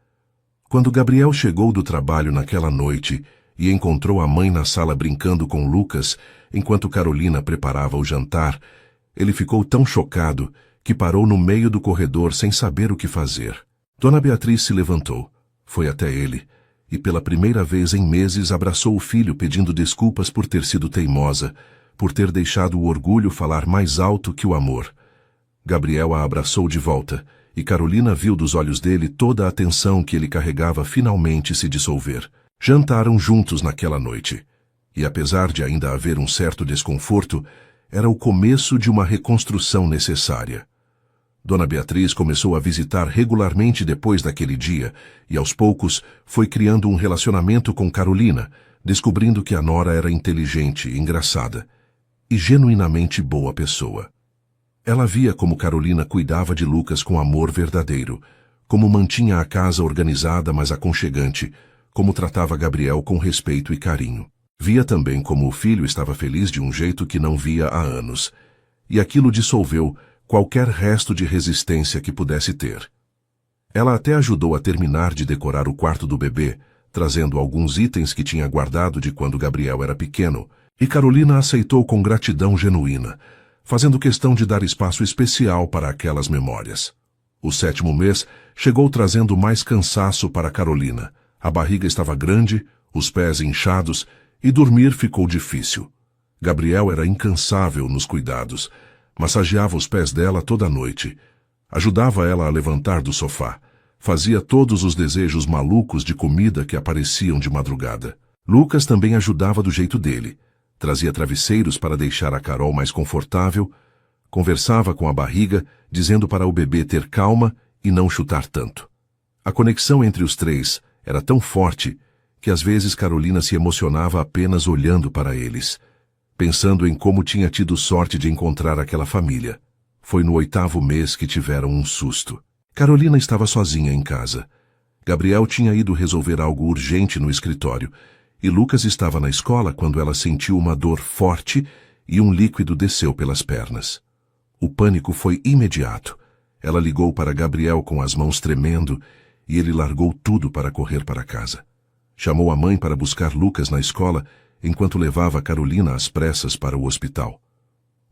Quando Gabriel chegou do trabalho naquela noite e encontrou a mãe na sala brincando com Lucas, enquanto Carolina preparava o jantar, ele ficou tão chocado que parou no meio do corredor sem saber o que fazer. Dona Beatriz se levantou, foi até ele, e pela primeira vez em meses abraçou o filho pedindo desculpas por ter sido teimosa, por ter deixado o orgulho falar mais alto que o amor. Gabriel a abraçou de volta, e Carolina viu dos olhos dele toda a tensão que ele carregava finalmente se dissolver. Jantaram juntos naquela noite, e apesar de ainda haver um certo desconforto, era o começo de uma reconstrução necessária. Dona Beatriz começou a visitar regularmente depois daquele dia, e aos poucos foi criando um relacionamento com Carolina, descobrindo que a nora era inteligente, engraçada e genuinamente boa pessoa. Ela via como Carolina cuidava de Lucas com amor verdadeiro, como mantinha a casa organizada mas aconchegante, como tratava Gabriel com respeito e carinho. Via também como o filho estava feliz de um jeito que não via há anos, e aquilo dissolveu qualquer resto de resistência que pudesse ter. Ela até ajudou a terminar de decorar o quarto do bebê, trazendo alguns itens que tinha guardado de quando Gabriel era pequeno, e Carolina aceitou com gratidão genuína, fazendo questão de dar espaço especial para aquelas memórias. O 7º mês chegou trazendo mais cansaço para Carolina. A barriga estava grande, os pés inchados, e dormir ficou difícil. Gabriel era incansável nos cuidados, massageava os pés dela toda noite, ajudava ela a levantar do sofá, fazia todos os desejos malucos de comida que apareciam de madrugada. Lucas também ajudava do jeito dele, trazia travesseiros para deixar a Carol mais confortável, conversava com a barriga, dizendo para o bebê ter calma e não chutar tanto. A conexão entre os três era tão forte que às vezes Carolina se emocionava apenas olhando para eles, pensando em como tinha tido sorte de encontrar aquela família. Foi no 8º mês que tiveram um susto. Carolina estava sozinha em casa. Gabriel tinha ido resolver algo urgente no escritório, e Lucas estava na escola quando ela sentiu uma dor forte e um líquido desceu pelas pernas. O pânico foi imediato. Ela ligou para Gabriel com as mãos tremendo e ele largou tudo para correr para casa. Chamou a mãe para buscar Lucas na escola enquanto levava Carolina às pressas para o hospital.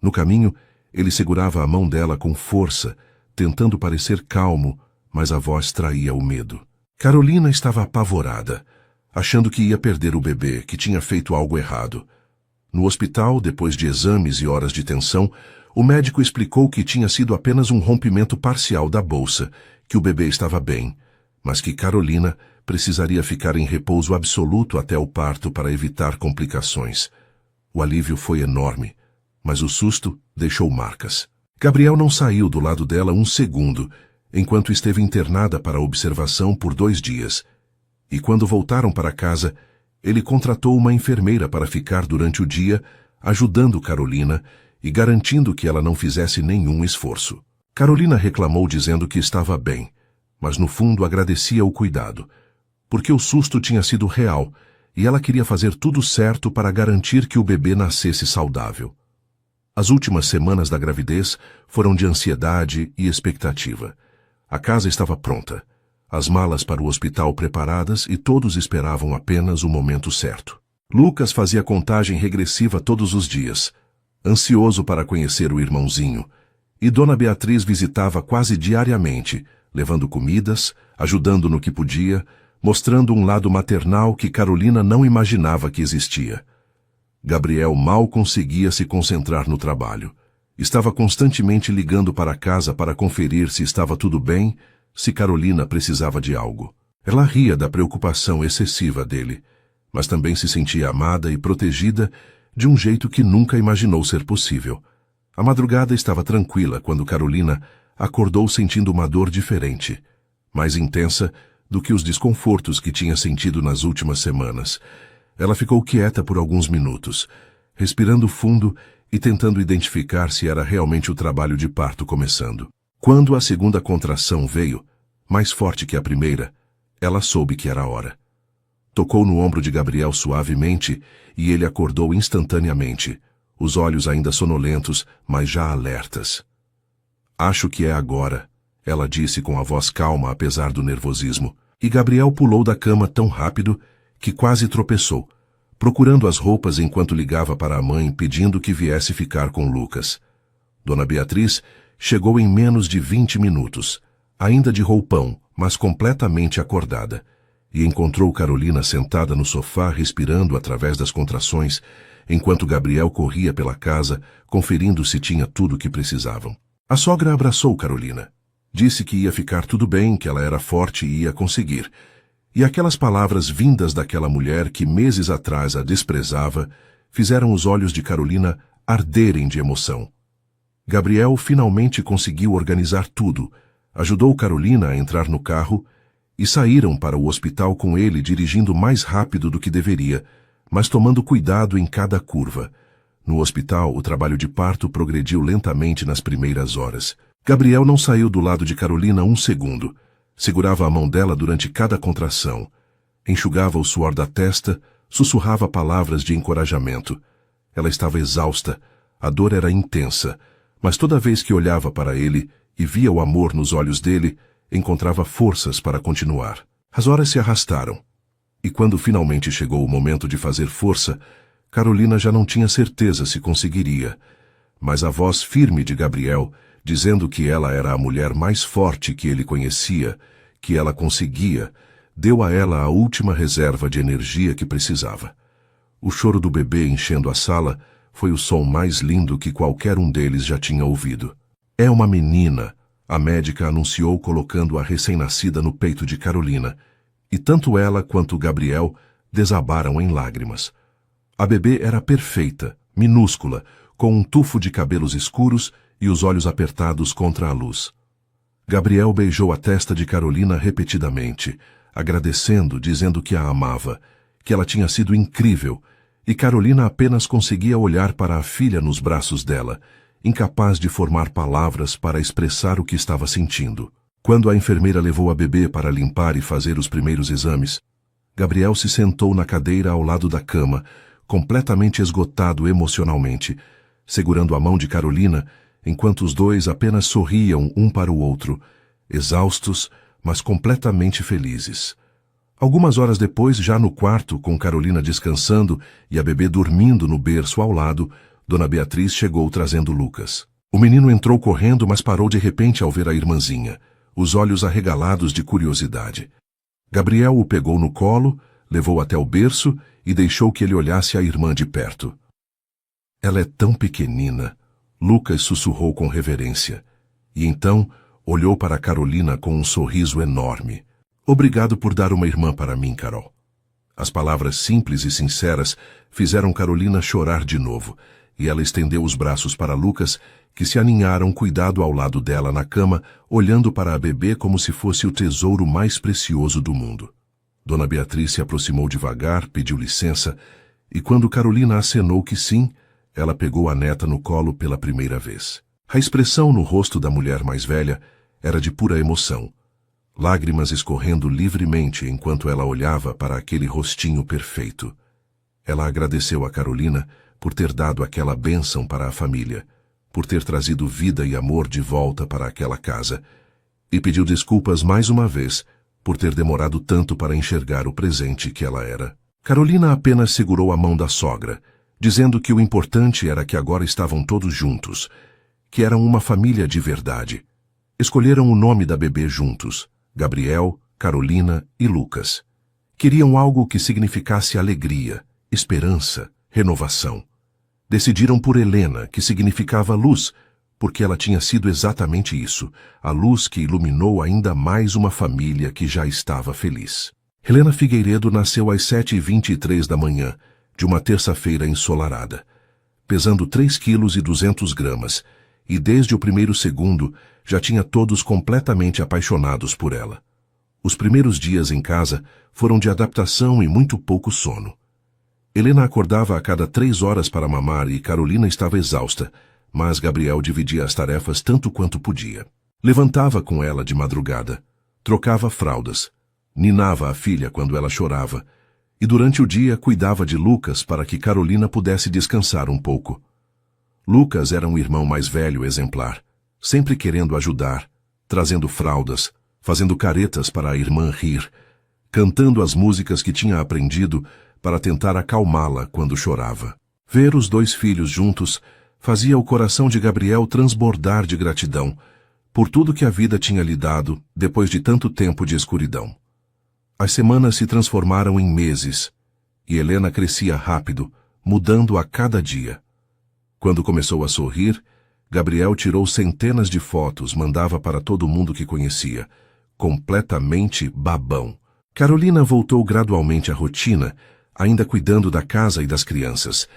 No caminho, ele segurava a mão dela com força, tentando parecer calmo, mas a voz traía o medo. Carolina estava apavorada, achando que ia perder o bebê, que tinha feito algo errado. No hospital, depois de exames e horas de tensão, o médico explicou que tinha sido apenas um rompimento parcial da bolsa, que o bebê estava bem, mas que Carolina precisaria ficar em repouso absoluto até o parto para evitar complicações. O alívio foi enorme, mas o susto deixou marcas. Gabriel não saiu do lado dela um segundo, enquanto esteve internada para observação por 2 dias. E quando voltaram para casa, ele contratou uma enfermeira para ficar durante o dia, ajudando Carolina e garantindo que ela não fizesse nenhum esforço. Carolina reclamou dizendo que estava bem, mas no fundo agradecia o cuidado, porque o susto tinha sido real e ela queria fazer tudo certo para garantir que o bebê nascesse saudável. As últimas semanas da gravidez foram de ansiedade e expectativa. A casa estava pronta, as malas para o hospital preparadas e todos esperavam apenas o momento certo. Lucas fazia contagem regressiva todos os dias, ansioso para conhecer o irmãozinho, e Dona Beatriz visitava quase diariamente, levando comidas, ajudando no que podia, mostrando um lado maternal que Carolina não imaginava que existia. Gabriel mal conseguia se concentrar no trabalho. Estava constantemente ligando para casa para conferir se estava tudo bem, se Carolina precisava de algo. Ela ria da preocupação excessiva dele, mas também se sentia amada e protegida de um jeito que nunca imaginou ser possível. A madrugada estava tranquila quando Carolina acordou sentindo uma dor diferente, mais intensa do que os desconfortos que tinha sentido nas últimas semanas. Ela ficou quieta por alguns minutos, respirando fundo e tentando identificar se era realmente o trabalho de parto começando. Quando a segunda contração veio, mais forte que a primeira, ela soube que era a hora. Tocou no ombro de Gabriel suavemente e ele acordou instantaneamente, os olhos ainda sonolentos, mas já alertas. "Acho que é agora", ela disse com a voz calma apesar do nervosismo, e Gabriel pulou da cama tão rápido que quase tropeçou, procurando as roupas enquanto ligava para a mãe pedindo que viesse ficar com Lucas. Dona Beatriz chegou em menos de 20 minutos, ainda de roupão, mas completamente acordada, e encontrou Carolina sentada no sofá respirando através das contrações, enquanto Gabriel corria pela casa, conferindo se tinha tudo o que precisavam. A sogra abraçou Carolina. Disse que ia ficar tudo bem, que ela era forte e ia conseguir. E aquelas palavras vindas daquela mulher que meses atrás a desprezava, fizeram os olhos de Carolina arderem de emoção. Gabriel finalmente conseguiu organizar tudo, ajudou Carolina a entrar no carro e saíram para o hospital com ele dirigindo mais rápido do que deveria, mas tomando cuidado em cada curva. No hospital, o trabalho de parto progrediu lentamente nas primeiras horas. Gabriel não saiu do lado de Carolina um segundo. Segurava a mão dela durante cada contração. Enxugava o suor da testa, sussurrava palavras de encorajamento. Ela estava exausta, a dor era intensa, mas toda vez que olhava para ele e via o amor nos olhos dele, encontrava forças para continuar. As horas se arrastaram, e quando finalmente chegou o momento de fazer força, Carolina já não tinha certeza se conseguiria, mas a voz firme de Gabriel, dizendo que ela era a mulher mais forte que ele conhecia, que ela conseguia, deu a ela a última reserva de energia que precisava. O choro do bebê enchendo a sala foi o som mais lindo que qualquer um deles já tinha ouvido. É uma menina, a médica anunciou colocando a recém-nascida no peito de Carolina, e tanto ela quanto Gabriel desabaram em lágrimas. A bebê era perfeita, minúscula, com um tufo de cabelos escuros e os olhos apertados contra a luz. Gabriel beijou a testa de Carolina repetidamente, agradecendo, dizendo que a amava, que ela tinha sido incrível, e Carolina apenas conseguia olhar para a filha nos braços dela, incapaz de formar palavras para expressar o que estava sentindo. Quando a enfermeira levou a bebê para limpar e fazer os primeiros exames, Gabriel se sentou na cadeira ao lado da cama, completamente esgotado emocionalmente, segurando a mão de Carolina, enquanto os dois apenas sorriam um para o outro, exaustos, mas completamente felizes. Algumas horas depois, já no quarto, com Carolina descansando e a bebê dormindo no berço ao lado, Dona Beatriz chegou trazendo Lucas. O menino entrou correndo, mas parou de repente ao ver a irmãzinha, os olhos arregalados de curiosidade. Gabriel o pegou no colo, levou até o berço e deixou que ele olhasse a irmã de perto. Ela é tão pequenina, Lucas sussurrou com reverência, e então olhou para Carolina com um sorriso enorme. Obrigado por dar uma irmã para mim, Carol. As palavras simples e sinceras fizeram Carolina chorar de novo, e ela estendeu os braços para Lucas, que se aninharam cuidado ao lado dela na cama, olhando para a bebê como se fosse o tesouro mais precioso do mundo. Dona Beatriz se aproximou devagar, pediu licença, e quando Carolina acenou que sim, ela pegou a neta no colo pela primeira vez. A expressão no rosto da mulher mais velha era de pura emoção, lágrimas escorrendo livremente enquanto ela olhava para aquele rostinho perfeito. Ela agradeceu a Carolina por ter dado aquela bênção para a família, por ter trazido vida e amor de volta para aquela casa, e pediu desculpas mais uma vez por ter demorado tanto para enxergar o presente que ela era. Carolina apenas segurou a mão da sogra, dizendo que o importante era que agora estavam todos juntos, que eram uma família de verdade. Escolheram o nome da bebê juntos, Gabriel, Carolina e Lucas. Queriam algo que significasse alegria, esperança, renovação. Decidiram por Helena, que significava luz, porque ela tinha sido exatamente isso, a luz que iluminou ainda mais uma família que já estava feliz. Helena Figueiredo nasceu às 7h23 da manhã, de uma terça-feira ensolarada, pesando 3,2 kg, e desde o primeiro segundo já tinha todos completamente apaixonados por ela. Os primeiros dias em casa foram de adaptação e muito pouco sono. Helena acordava a cada 3 horas para mamar e Carolina estava exausta, mas Gabriel dividia as tarefas tanto quanto podia. Levantava com ela de madrugada, trocava fraldas, ninava a filha quando ela chorava, e durante o dia cuidava de Lucas para que Carolina pudesse descansar um pouco. Lucas era um irmão mais velho exemplar, sempre querendo ajudar, trazendo fraldas, fazendo caretas para a irmã rir, cantando as músicas que tinha aprendido para tentar acalmá-la quando chorava. Ver os dois filhos juntos fazia o coração de Gabriel transbordar de gratidão por tudo que a vida tinha lhe dado depois de tanto tempo de escuridão. As semanas se transformaram em meses, e Helena crescia rápido, mudando a cada dia. Quando começou a sorrir, Gabriel tirou centenas de fotos, mandava para todo mundo que conhecia, completamente babão. Carolina voltou gradualmente à rotina, ainda cuidando da casa e das crianças,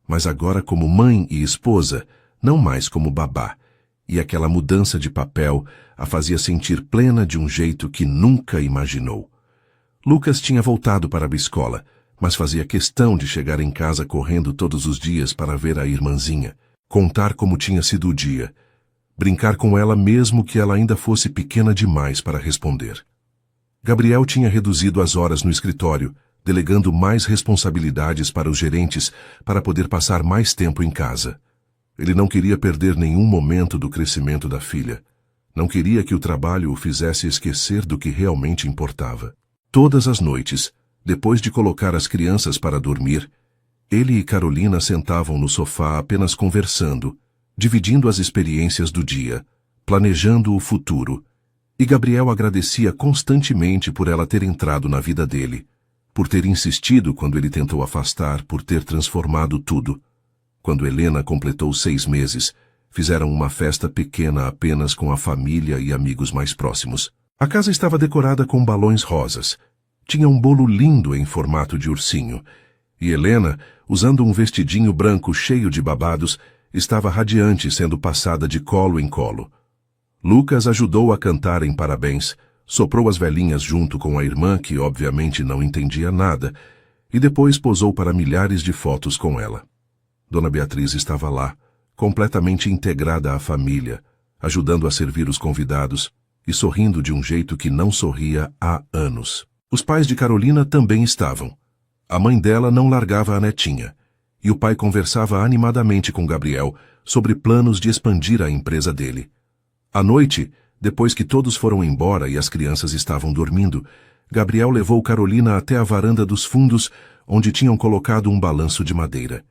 mas agora como mãe e esposa, não mais como babá, e aquela mudança de papel a fazia sentir plena de um jeito que nunca imaginou. Lucas tinha voltado para a escola, mas fazia questão de chegar em casa correndo todos os dias para ver a irmãzinha, contar como tinha sido o dia, brincar com ela mesmo que ela ainda fosse pequena demais para responder. Gabriel tinha reduzido as horas no escritório, delegando mais responsabilidades para os gerentes para poder passar mais tempo em casa. Ele não queria perder nenhum momento do crescimento da filha. Não queria que o trabalho o fizesse esquecer do que realmente importava. Todas as noites, depois de colocar as crianças para dormir, ele e Carolina sentavam no sofá apenas conversando, dividindo as experiências do dia, planejando o futuro, e Gabriel agradecia constantemente por ela ter entrado na vida dele, por ter insistido quando ele tentou afastar, por ter transformado tudo. Quando Helena completou 6 meses, fizeram uma festa pequena apenas com a família e amigos mais próximos. A casa estava decorada com balões rosas. Tinha um bolo lindo em formato de ursinho. E Helena, usando um vestidinho branco cheio de babados, estava radiante sendo passada de colo em colo. Lucas ajudou a cantar em parabéns, soprou as velhinhas junto com a irmã, que obviamente não entendia nada, e depois posou para milhares de fotos com ela. Dona Beatriz estava lá, completamente integrada à família, ajudando a servir os convidados e sorrindo de um jeito que não sorria há anos. Os pais de Carolina também estavam. A mãe dela não largava a netinha, e o pai conversava animadamente com Gabriel sobre planos de expandir a empresa dele. À noite, depois que todos foram embora e as crianças estavam dormindo, Gabriel levou Carolina até a varanda dos fundos, onde tinham colocado um balanço de madeira.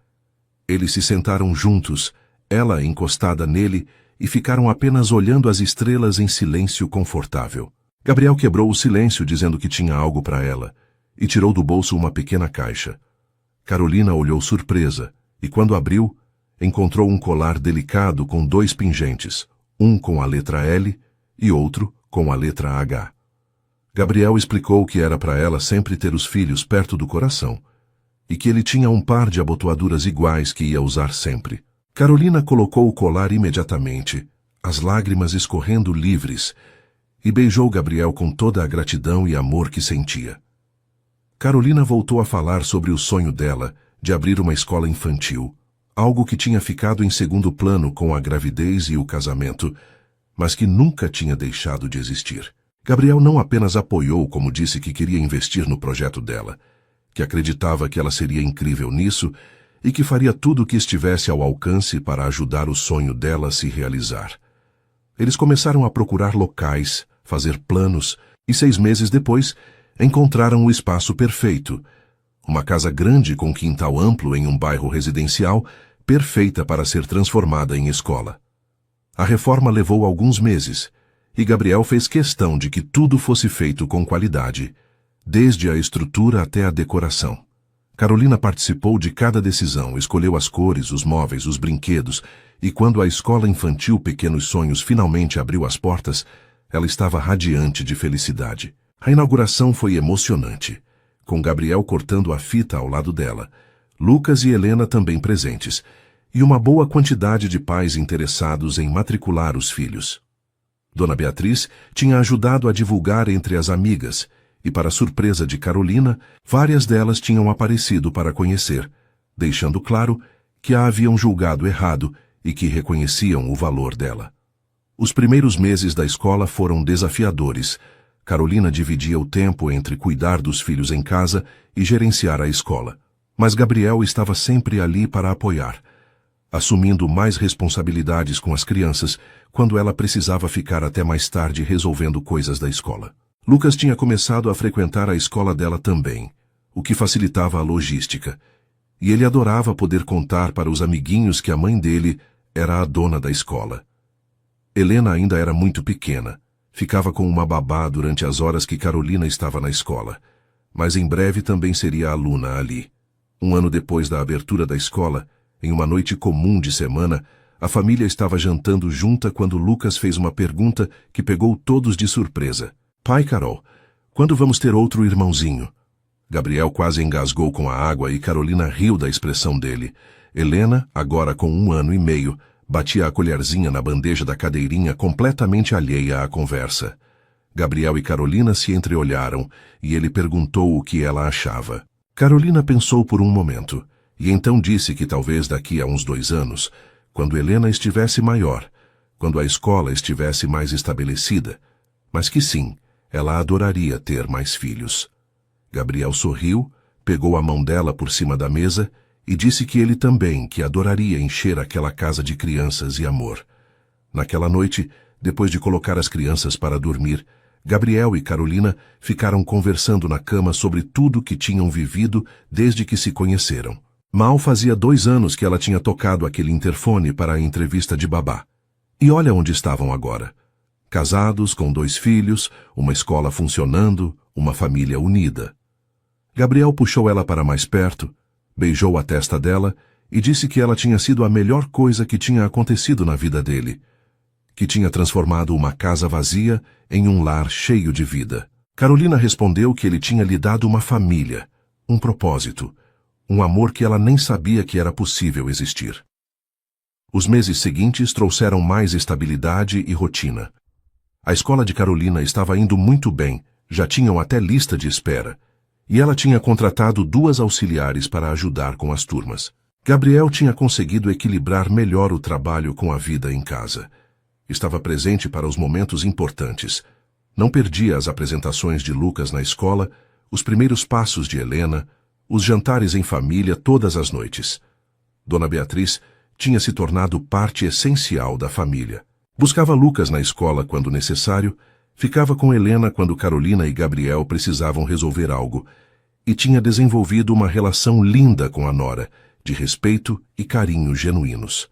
Eles se sentaram juntos, ela encostada nele, e ficaram apenas olhando as estrelas em silêncio confortável. Gabriel quebrou o silêncio dizendo que tinha algo para ela, e tirou do bolso uma pequena caixa. Carolina olhou surpresa, e quando abriu, encontrou um colar delicado com 2 pingentes, um com a letra L e outro com a letra H. Gabriel explicou que era para ela sempre ter os filhos perto do coração, e que ele tinha um par de abotoaduras iguais que ia usar sempre. Carolina colocou o colar imediatamente, as lágrimas escorrendo livres, e beijou Gabriel com toda a gratidão e amor que sentia. Carolina voltou a falar sobre o sonho dela de abrir uma escola infantil, algo que tinha ficado em segundo plano com a gravidez e o casamento, mas que nunca tinha deixado de existir. Gabriel não apenas apoiou, como disse que queria investir no projeto dela, que acreditava que ela seria incrível nisso e que faria tudo o que estivesse ao alcance para ajudar o sonho dela a se realizar. Eles começaram a procurar locais, fazer planos, e 6 meses depois, encontraram o espaço perfeito. Uma casa grande com quintal amplo em um bairro residencial, perfeita para ser transformada em escola. A reforma levou alguns meses, e Gabriel fez questão de que tudo fosse feito com qualidade, desde a estrutura até a decoração. Carolina participou de cada decisão, escolheu as cores, os móveis, os brinquedos, e quando a escola infantil Pequenos Sonhos finalmente abriu as portas, ela estava radiante de felicidade. A inauguração foi emocionante, com Gabriel cortando a fita ao lado dela, Lucas e Helena também presentes, e uma boa quantidade de pais interessados em matricular os filhos. Dona Beatriz tinha ajudado a divulgar entre as amigas, e para surpresa de Carolina, várias delas tinham aparecido para conhecer, deixando claro que a haviam julgado errado e que reconheciam o valor dela. Os primeiros meses da escola foram desafiadores. Carolina dividia o tempo entre cuidar dos filhos em casa e gerenciar a escola. Mas Gabriel estava sempre ali para apoiar, assumindo mais responsabilidades com as crianças quando ela precisava ficar até mais tarde resolvendo coisas da escola. Lucas tinha começado a frequentar a escola dela também, o que facilitava a logística, e ele adorava poder contar para os amiguinhos que a mãe dele era a dona da escola. Helena ainda era muito pequena, ficava com uma babá durante as horas que Carolina estava na escola, mas em breve também seria aluna ali. Um ano depois da abertura da escola, em uma noite comum de semana, a família estava jantando junta quando Lucas fez uma pergunta que pegou todos de surpresa. Pai, Carol, quando vamos ter outro irmãozinho? Gabriel quase engasgou com a água e Carolina riu da expressão dele. Helena, agora com 1 ano e meio, batia a colherzinha na bandeja da cadeirinha completamente alheia à conversa. Gabriel e Carolina se entreolharam e ele perguntou o que ela achava. Carolina pensou por um momento e então disse que talvez daqui a uns 2 anos, quando Helena estivesse maior, quando a escola estivesse mais estabelecida, mas que sim, ela adoraria ter mais filhos. Gabriel sorriu, pegou a mão dela por cima da mesa e disse que ele também que adoraria encher aquela casa de crianças e amor. Naquela noite, depois de colocar as crianças para dormir, Gabriel e Carolina ficaram conversando na cama sobre tudo que tinham vivido desde que se conheceram. Mal fazia 2 anos que ela tinha tocado aquele interfone para a entrevista de babá. E olha onde estavam agora. Casados, com 2 filhos, uma escola funcionando, uma família unida. Gabriel puxou ela para mais perto, beijou a testa dela e disse que ela tinha sido a melhor coisa que tinha acontecido na vida dele, que tinha transformado uma casa vazia em um lar cheio de vida. Carolina respondeu que ele tinha lhe dado uma família, um propósito, um amor que ela nem sabia que era possível existir. Os meses seguintes trouxeram mais estabilidade e rotina. A escola de Carolina estava indo muito bem, já tinham até lista de espera, e ela tinha contratado 2 auxiliares para ajudar com as turmas. Gabriel tinha conseguido equilibrar melhor o trabalho com a vida em casa. Estava presente para os momentos importantes. Não perdia as apresentações de Lucas na escola, os primeiros passos de Helena, os jantares em família todas as noites. Dona Beatriz tinha se tornado parte essencial da família. Buscava Lucas na escola quando necessário, ficava com Helena quando Carolina e Gabriel precisavam resolver algo, e tinha desenvolvido uma relação linda com a nora, de respeito e carinho genuínos.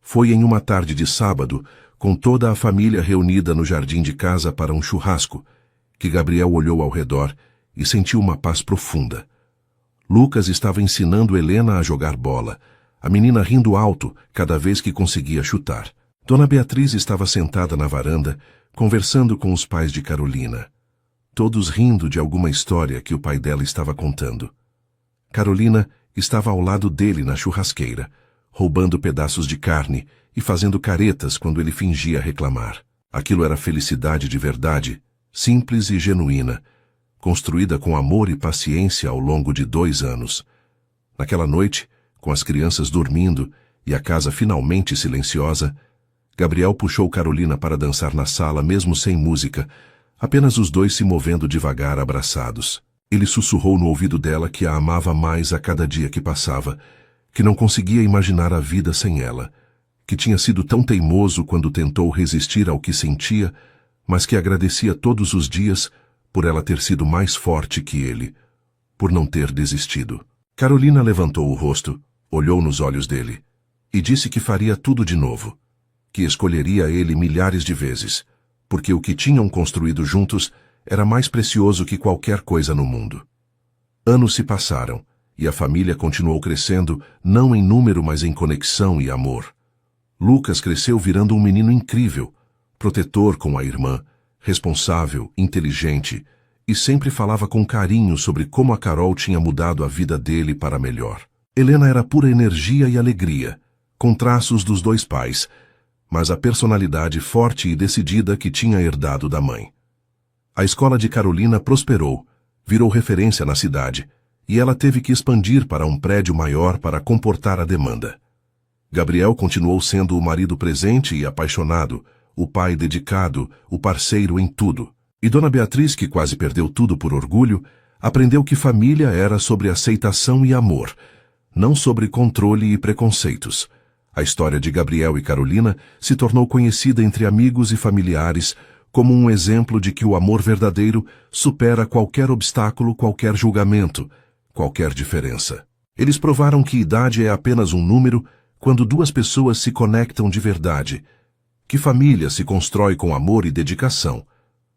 Foi em uma tarde de sábado, com toda a família reunida no jardim de casa para um churrasco, que Gabriel olhou ao redor e sentiu uma paz profunda. Lucas estava ensinando Helena a jogar bola, a menina rindo alto cada vez que conseguia chutar. Dona Beatriz estava sentada na varanda, conversando com os pais de Carolina, todos rindo de alguma história que o pai dela estava contando. Carolina estava ao lado dele na churrasqueira, roubando pedaços de carne e fazendo caretas quando ele fingia reclamar. Aquilo era felicidade de verdade, simples e genuína, construída com amor e paciência ao longo de 2 anos. Naquela noite, com as crianças dormindo e a casa finalmente silenciosa, Gabriel puxou Carolina para dançar na sala mesmo sem música, apenas os 2 se movendo devagar abraçados. Ele sussurrou no ouvido dela que a amava mais a cada dia que passava, que não conseguia imaginar a vida sem ela, que tinha sido tão teimoso quando tentou resistir ao que sentia, mas que agradecia todos os dias por ela ter sido mais forte que ele, por não ter desistido. Carolina levantou o rosto, olhou nos olhos dele e disse que faria tudo de novo, que escolheria ele milhares de vezes, porque o que tinham construído juntos era mais precioso que qualquer coisa no mundo. Anos se passaram, e a família continuou crescendo, não em número, mas em conexão e amor. Lucas cresceu virando um menino incrível, protetor com a irmã, responsável, inteligente, e sempre falava com carinho sobre como a Carol tinha mudado a vida dele para melhor. Helena era pura energia e alegria, com traços dos 2 pais, mas a personalidade forte e decidida que tinha herdado da mãe. A escola de Carolina prosperou, virou referência na cidade, e ela teve que expandir para um prédio maior para comportar a demanda. Gabriel continuou sendo o marido presente e apaixonado, o pai dedicado, o parceiro em tudo. E Dona Beatriz, que quase perdeu tudo por orgulho, aprendeu que família era sobre aceitação e amor, não sobre controle e preconceitos. A história de Gabriel e Carolina se tornou conhecida entre amigos e familiares como um exemplo de que o amor verdadeiro supera qualquer obstáculo, qualquer julgamento, qualquer diferença. Eles provaram que idade é apenas um número quando 2 pessoas se conectam de verdade, que família se constrói com amor e dedicação,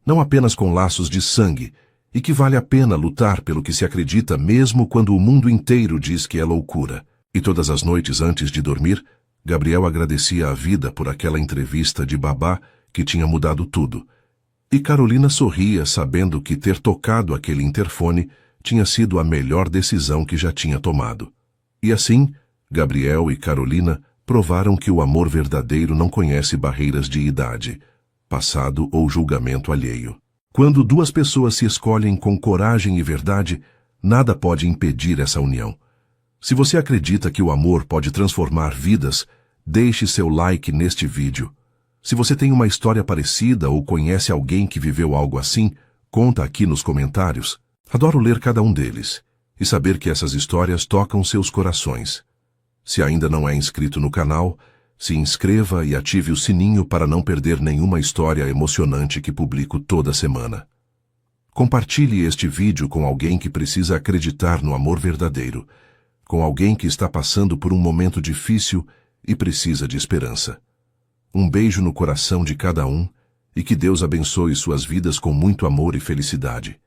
não apenas com laços de sangue, e que vale a pena lutar pelo que se acredita mesmo quando o mundo inteiro diz que é loucura. E todas as noites antes de dormir, Gabriel agradecia a vida por aquela entrevista de babá que tinha mudado tudo. E Carolina sorria sabendo que ter tocado aquele interfone tinha sido a melhor decisão que já tinha tomado. E assim, Gabriel e Carolina provaram que o amor verdadeiro não conhece barreiras de idade, passado ou julgamento alheio. Quando 2 pessoas se escolhem com coragem e verdade, nada pode impedir essa união. Se você acredita que o amor pode transformar vidas, deixe seu like neste vídeo. Se você tem uma história parecida ou conhece alguém que viveu algo assim, Conta aqui nos comentários. Adoro ler cada um deles e saber que essas histórias tocam seus corações. Se ainda não é inscrito no canal, se inscreva e ative o sininho para não perder nenhuma história emocionante que publico toda semana. Compartilhe este vídeo com alguém que precisa acreditar no amor verdadeiro, com alguém que está passando por um momento difícil e precisa de esperança. Um beijo no coração de cada um e que Deus abençoe suas vidas com muito amor e felicidade.